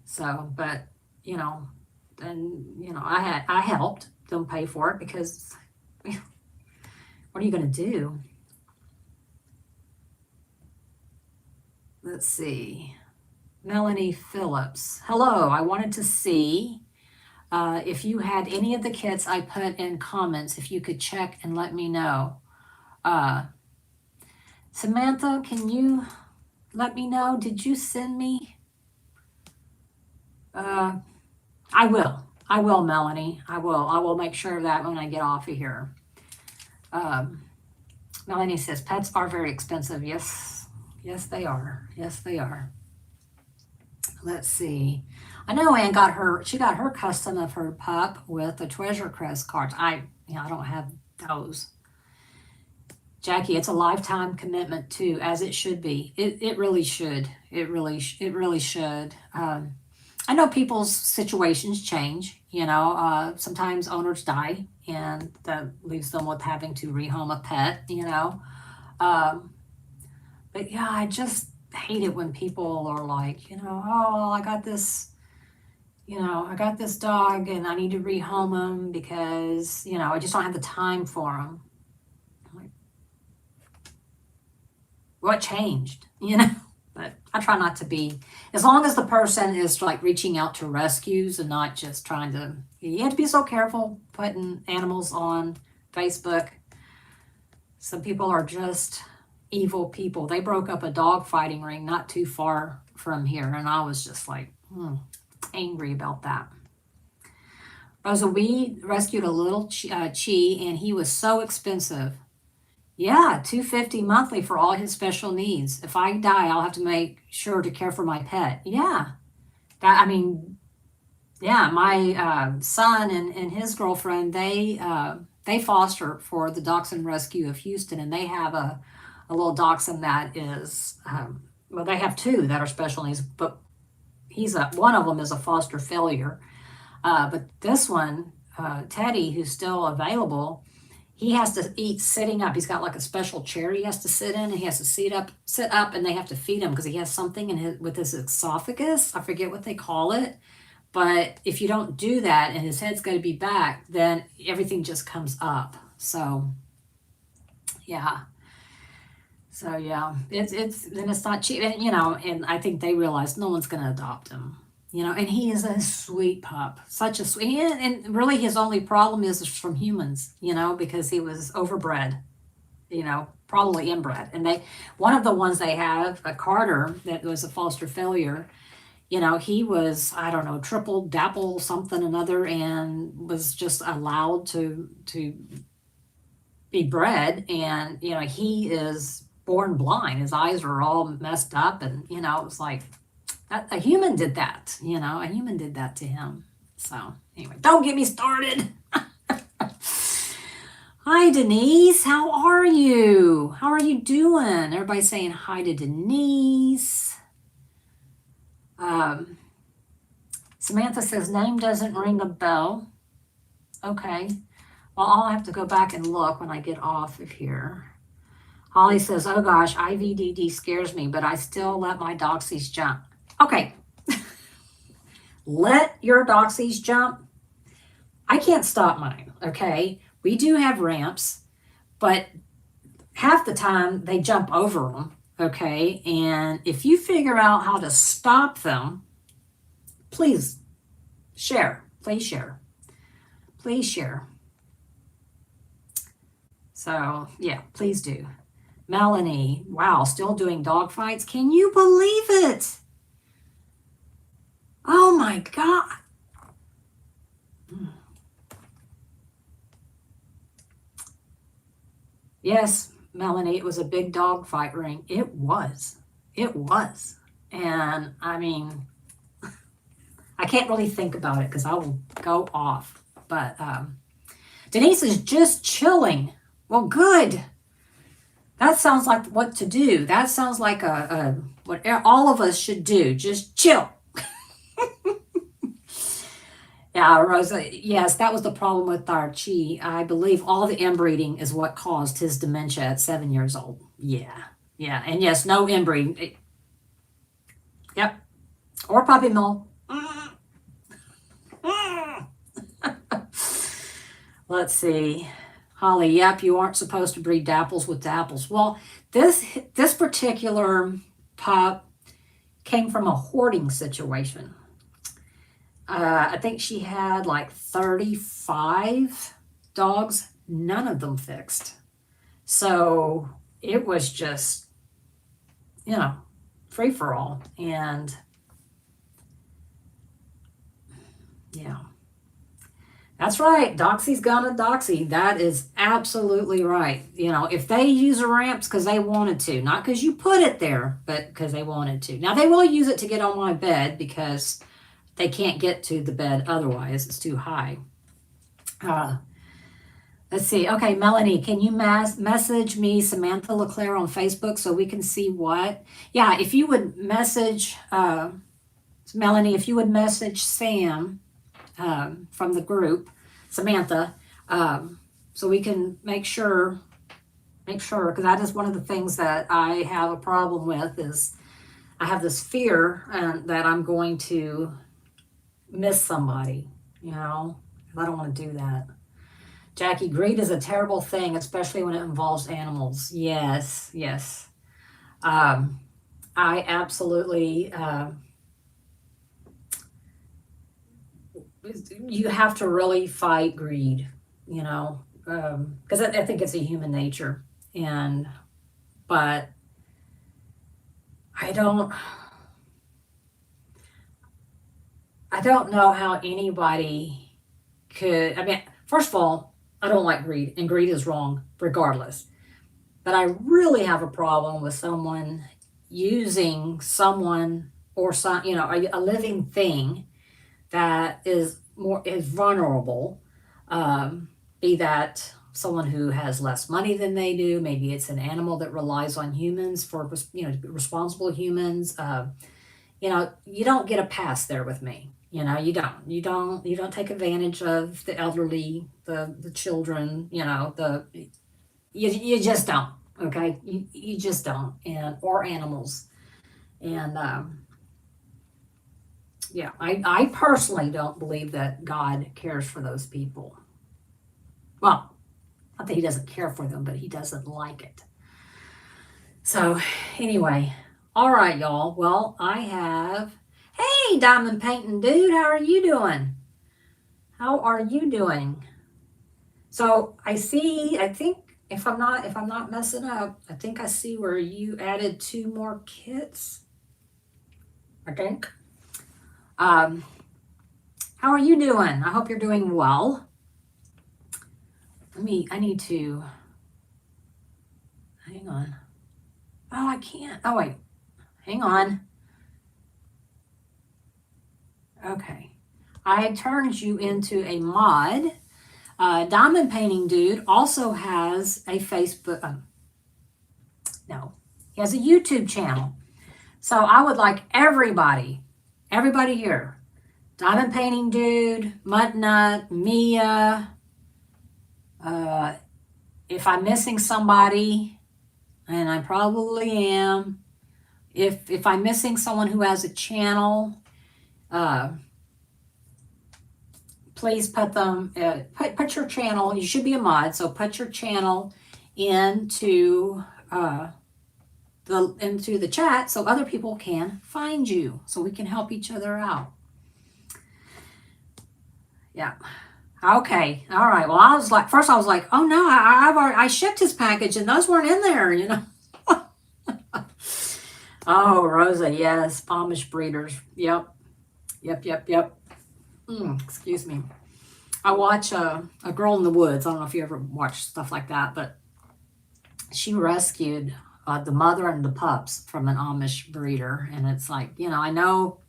So, but, then, I helped them pay for it, because what are you going to do? Let's see. Melanie Phillips. Hello. I wanted to see if you had any of the kits I put in comments, if you could check and let me know. Samantha, can you let me know? Did you send me? I will, Melanie. I will make sure of that when I get off of here. Melanie says, pets are very expensive. Yes, they are. Yes, they are. Let's see. I know Ann got her custom of her pup with the Treasure Crest cards. I don't have those. Jackie, it's a lifetime commitment too, as it should be. It really should. It really should. I know people's situations change. Sometimes owners die, and that leaves them with having to rehome a pet. But yeah, I just hate it when people are like, oh, I got this dog and I need to rehome him because, I just don't have the time for him. Like, what changed, But I try not to be, as long as the person is like reaching out to rescues and not just trying to, you have to be so careful putting animals on Facebook. Some people are just evil people. They broke up a dog fighting ring not too far from here, and I was just like, angry about that. Rosa, we rescued a little Chi, and he was so expensive. Yeah, $250 monthly for all his special needs. If I die, I'll have to make sure to care for my pet. Yeah, my son and his girlfriend, they foster for the Dachshund Rescue of Houston, and they have a little dachshund that is, they have 2 that are special needs, but one of them is a foster failure. But this one, Teddy, who's still available, he has to eat sitting up. He's got like a special chair he has to sit in, and he has to sit up, and they have to feed him because he has something in with his esophagus. I forget what they call it. But if you don't do that and his head's going to be back, then everything just comes up. So, yeah. So yeah, it's not cheap, and and I think they realize no one's going to adopt him, and he is a sweet pup, such a sweet, and really his only problem is from humans, because he was overbred, probably inbred, and one of the ones they have, a Carter, that was a foster failure. He was, I don't know, triple, dapple, something another, and was just allowed to be bred, and he is born blind. His eyes are all messed up, and it was like a human did that. A human did that to him. So anyway, don't get me started. Hi Denise, how are you? How are you doing? Everybody's saying hi to Denise. Samantha says name doesn't ring a bell. Okay. Well, I'll have to go back and look when I get off of here. Holly says, oh gosh, IVDD scares me, but I still let my Doxies jump. Okay. Let your Doxies jump. I can't stop mine, okay? We do have ramps, but half the time they jump over them, okay? And if you figure out how to stop them, please share. Please share. Please share. So, yeah, please do. Melanie, wow, still doing dog fights? Can you believe it? Oh my God. Yes, Melanie, it was a big dog fight ring. It was. It was. And I mean, I can't really think about it because I will go off. But Denise is just chilling. Well, good. That sounds like what to do. That sounds like what all of us should do. Just chill. Yeah, Rosa, yes, that was the problem with our Chi. I believe all the inbreeding is what caused his dementia at 7 years old. Yeah, yeah. And yes, no inbreeding. Yep. Or puppy mill. Let's see. Holly, yep, you aren't supposed to breed dapples with dapples. Well, this particular pup came from a hoarding situation. I think she had like 35 dogs, none of them fixed. So it was just, free for all. And yeah, that's right. Doxie's gonna doxie. That is absolutely right. If they use a ramp, because they wanted to, not because you put it there, but because they wanted to. Now they will use it to get on my bed because they can't get to the bed otherwise. It's too high. Let's see. Okay, Melanie, can you message me Samantha LeClaire on Facebook so we can see what? Yeah, if you would message, Melanie, if you would message Sam from the group, Samantha, so we can make sure, because that is one of the things that I have a problem with is I have this fear that I'm going to miss somebody, I don't want to do that. Jackie, greed is a terrible thing, especially when it involves animals. Yes, yes. I absolutely, you have to really fight greed, because I think it's a human nature. But I don't know how anybody could, first of all, I don't like greed, and greed is wrong regardless. But I really have a problem with someone using someone or a living thing that is vulnerable, be that someone who has less money than they do, maybe it's an animal that relies on humans for responsible humans. You don't get a pass there with me. You know, you don't take advantage of the elderly, the children, you know, you just don't. Okay, you just don't, and or animals, and yeah, I personally don't believe that God cares for those people. Well, not that he doesn't care for them, but he doesn't like it. So anyway, all right, y'all. Well, I have. Hey, diamond painting dude, how are you doing? How are you doing? So I see. I think if I'm not messing up, I think I see where you added 2 more kits. I think. Um, how are you doing? I hope you're doing well. I need to. Hang on. Oh, I can't. Oh, wait. Hang on. Okay. I turned you into a mod. Diamond Painting Dude also has a Facebook. No, he has a YouTube channel. So I would like everybody here, Diamond Painting Dude, Mud Nut, Mia. If I'm missing somebody, and I probably am, if I'm missing someone who has a channel, please put them, put your channel, you should be a mod, so put your channel into the chat so other people can find you, so we can help each other out. Yeah. Okay. All right. Well, I was like, oh no, I shipped his package and those weren't in there, you know. Oh, Rosa, yes, Amish breeders. Yep. Excuse me. I watch a Girl in the Woods. I don't know if you ever watch stuff like that, but she rescued the mother and the pups from an Amish breeder, and it's like, you know, I know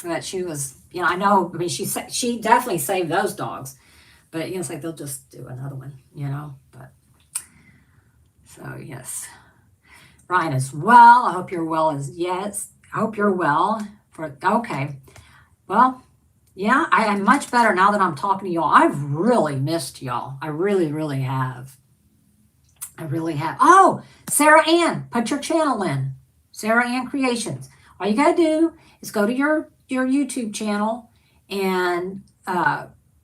that she was, you know, I mean, she definitely saved those dogs, but you know, it's like they'll just do another one, you know. But so yes, Ryan as well. I hope you're well yes. I hope you're well. Okay, well. Yeah, I am much better now that I'm talking to y'all. I've really missed y'all. I really, really have. I really have. Oh, Sarah Ann, put your channel in. Sarah Ann Creations. All you got to do is go to your YouTube channel and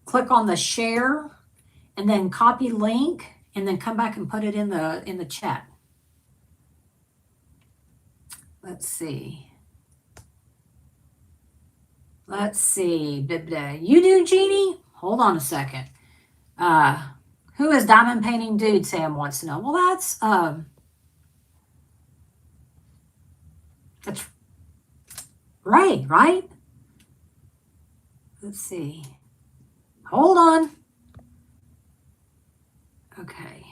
click on the share and then copy link and then come back and put it in the chat. Let's see. You do, Jeannie? Hold on a second. Who is Diamond Painting Dude? Sam wants to know. Well, that's Ray, right? Let's see. Hold on. Okay.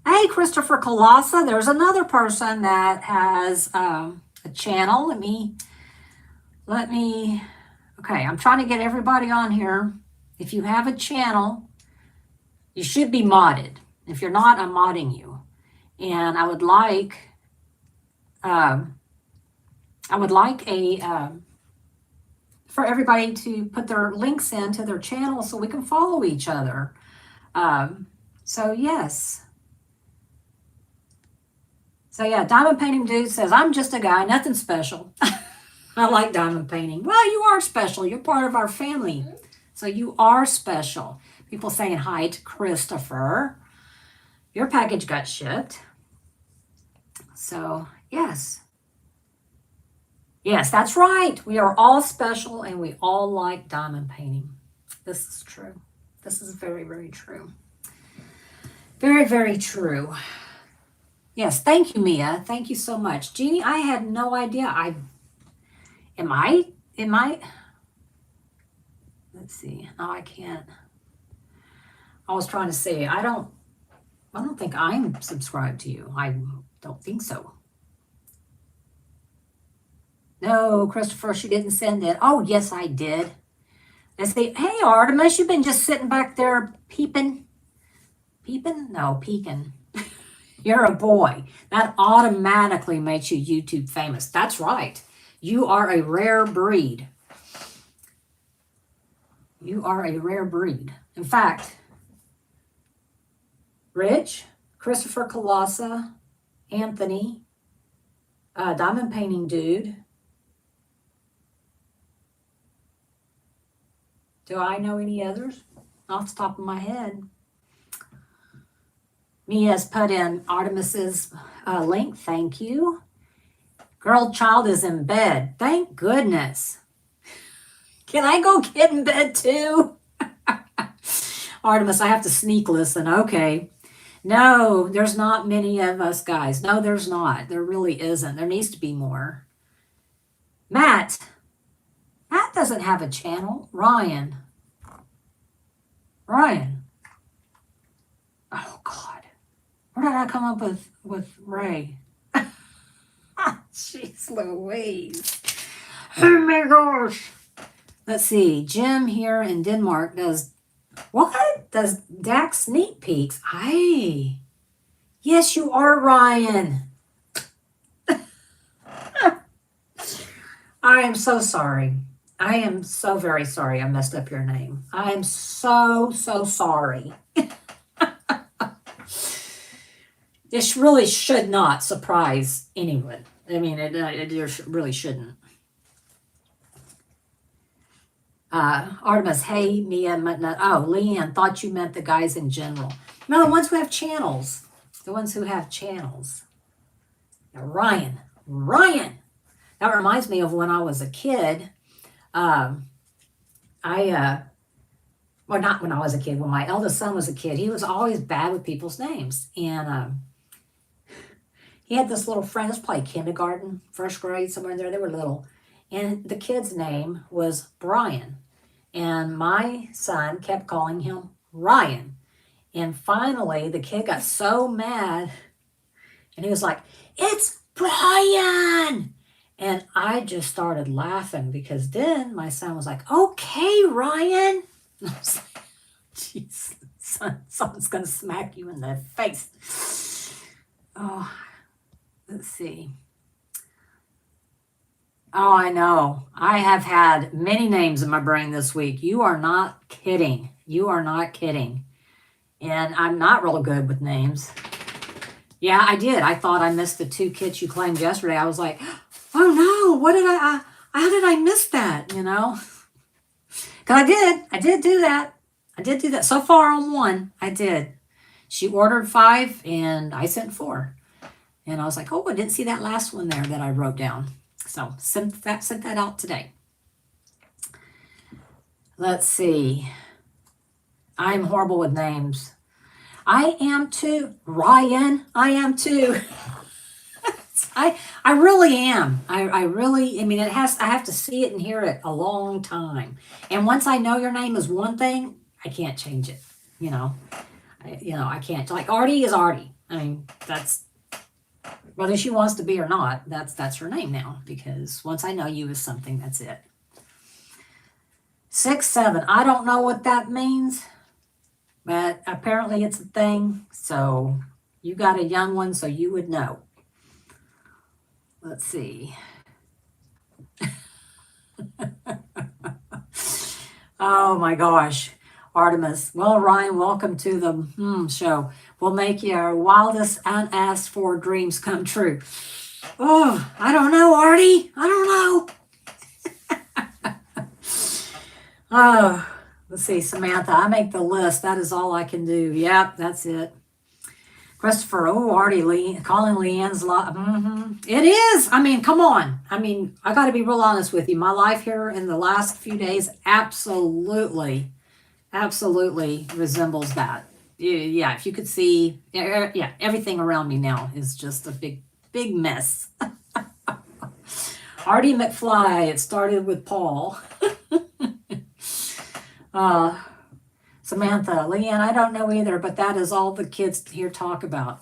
Hey, Christopher Colassa. There's another person that has a channel. Let me. Okay, I'm trying to get everybody on here. If you have a channel, you should be modded. If you're not, I'm modding you. And I would like for everybody to put their links into their channel so we can follow each other. So yes. So yeah, Diamond Painting Dude says, I'm just a guy, nothing special. I like diamond painting. Well, you are special. You're part of our family. So you are special. People saying hi to Christopher. Your package got shipped. So yes. Yes, that's right. We are all special and we all like diamond painting. This is true. This is very, very true. Very, very true. Yes, thank you, Mia. Thank you so much. Jeannie, I had no idea. Am I? Let's see. No, I can't. I was trying to say, I don't think I'm subscribed to you. I don't think so. No, Christopher, she didn't send it. Oh, yes, I did. Let's see. Hey, Artemis, you've been just sitting back there peeping. Peeping? No, peeking. You're a boy. That automatically makes you YouTube famous. That's right. You are a rare breed. You are a rare breed. In fact, Rich, Christopher Colossa, Anthony, Diamond Painting Dude. Do I know any others? Off the top of my head. Mia's put in Artemis's link. Thank you. Girl child is in bed. Thank goodness. Can I go get in bed too? Artemis, I have to sneak listen. Okay. No, there's not many of us guys. No, there's not. There really isn't. There needs to be more. Matt. Matt doesn't have a channel. Ryan. Oh, God. Where did I come up with Ray? Jeez Louise. Oh, my gosh. Let's see. Jim here in Denmark does... What? Does Dax sneak peeks? Aye. Yes, you are, Ryan. I am so sorry. I am so very sorry I messed up your name. I am so sorry. This really should not surprise anyone. I mean, it really shouldn't. Artemis, hey, Mia, oh, Leanne, thought you meant the guys in general. No, the ones who have channels. The ones who have channels. Now, Ryan. That reminds me of when I was a kid. Well, not when I was a kid. When my eldest son was a kid, he was always bad with people's names. And he had this little friend, it was probably kindergarten, first grade, somewhere in there. They were little. And the kid's name was Brian. And my son kept calling him Ryan. And finally, the kid got so mad. And he was like, it's Brian. And I just started laughing because then my son was like, okay, Ryan. And I was like, jeez, son, someone's going to smack you in the face. Oh, let's see. Oh, I know. I have had many names in my brain this week. You are not kidding. And I'm not real good with names. Yeah, I did. I thought I missed the 2 kids you claimed yesterday. I was like, oh no, how did I miss that, you know? Because I did do that. So far on 1, I did. She ordered 5 and I sent 4. And I was like, oh, I didn't see that last one there that I wrote down. So sent that out today. Let's see. I'm horrible with names. I am too. Ryan, I am too. I really am. I mean, I have to see it and hear it a long time. And once I know your name is one thing, I can't change it. I can't. Like Artie is Artie. I mean, that's whether she wants to be or not, that's her name now, because once I know you as something, that's it. 6-7. I don't know what that means, but apparently it's a thing. So you got a young one, so you would know. Let's see. Oh my gosh. Artemis. Well, Ryan, welcome to the show. We'll make your wildest unasked for dreams come true. Oh, I don't know, Artie. I don't know. Oh, let's see, Samantha. I make the list. That is all I can do. Yep, that's it. Christopher, Artie, calling Leanne's lot. It is. I mean, come on. I mean, I got to be real honest with you. My life here in the last few days absolutely resembles that. Yeah, if you could see, yeah, everything around me now is just a big mess. Artie McFly, it started with Paul. Samantha, Leanne, I don't know either, but that is all the kids here talk about.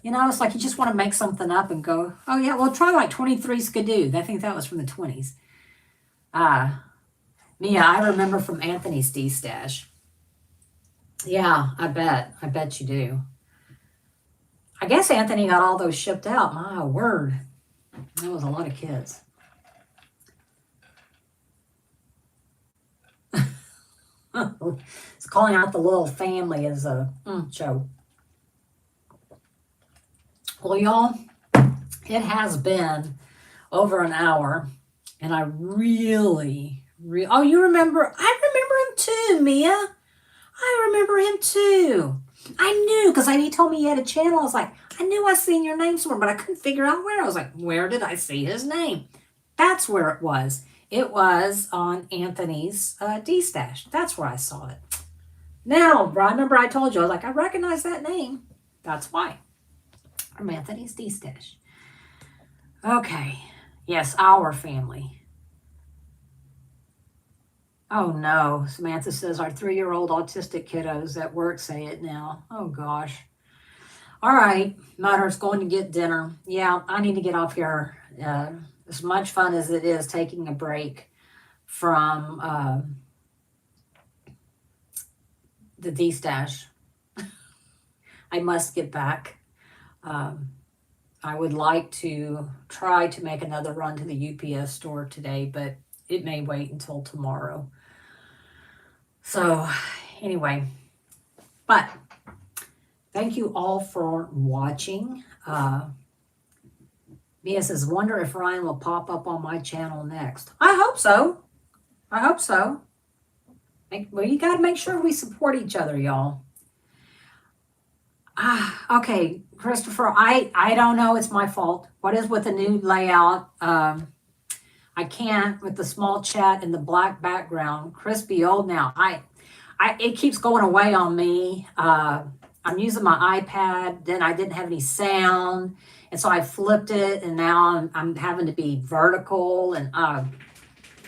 It's like you just want to make something up and go, oh yeah, well, try like 23 Skidoo. I think that was from the 20s. Mia, I remember from Anthony's D-Stash. Yeah, I bet you do. I guess Anthony got all those shipped out. My word. That was a lot of kids. It's calling out the little family as a show. Well, y'all, it has been over an hour, and I really, oh, you remember? I remember him too, Mia. I remember him too. I knew because he told me he had a channel. I was like, I knew I seen your name somewhere, but I couldn't figure out where. I was like, where did I see his name? That's where it was. It was on Anthony's D-Stash. That's where I saw it. Now, I remember I told you, I was like, I recognize that name. That's why. From Anthony's D-Stash. Okay. Yes, our family. Oh no, Samantha says our 3-year-old autistic kiddos at work say it now. Oh gosh. All right, Mother's going to get dinner. Yeah, I need to get off here. As much fun as it is taking a break from the D-Stash, I must get back. I would like to try to make another run to the UPS store today, but it may wait until tomorrow. So anyway, but thank you all for watching. Mia says, wonder if Ryan will pop up on my channel next. I hope so. I hope so. Well, you got to make sure we support each other, y'all. Okay, Christopher, I don't know. It's my fault. What is with the new layout? I can't with the small chat and the black background. Crispy old now. It keeps going away on me. I'm using my iPad. Then I didn't have any sound, and so I flipped it, and now I'm having to be vertical. And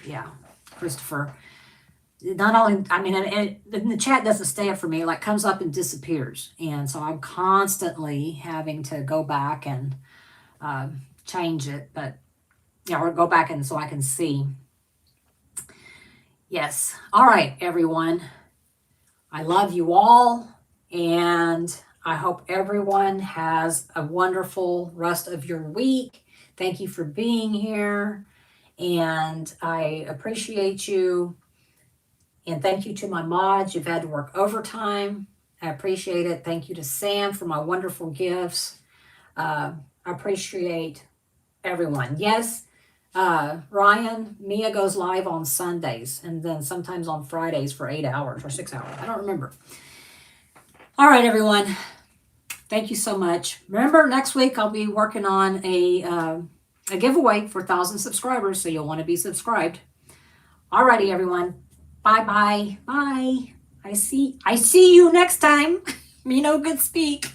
yeah, Christopher. Not only, I mean, and the chat doesn't stay up for me. It like comes up and disappears, and so I'm constantly having to go back and change it. But yeah, or go back and so I can see. Yes. All right, everyone. I love you all, and I hope everyone has a wonderful rest of your week. Thank you for being here, and I appreciate you. And thank you to my mods. You've had to work overtime. I appreciate it. Thank you to Sam for my wonderful gifts. I appreciate everyone. Yes, Ryan, Mia goes live on Sundays and then sometimes on Fridays for 8 hours or 6 hours. I don't remember. All right, everyone. Thank you so much. Remember, next week I'll be working on a giveaway for 1,000 subscribers, so you'll want to be subscribed. All righty, everyone. Bye-bye. Bye. I see you next time. Me no good speak.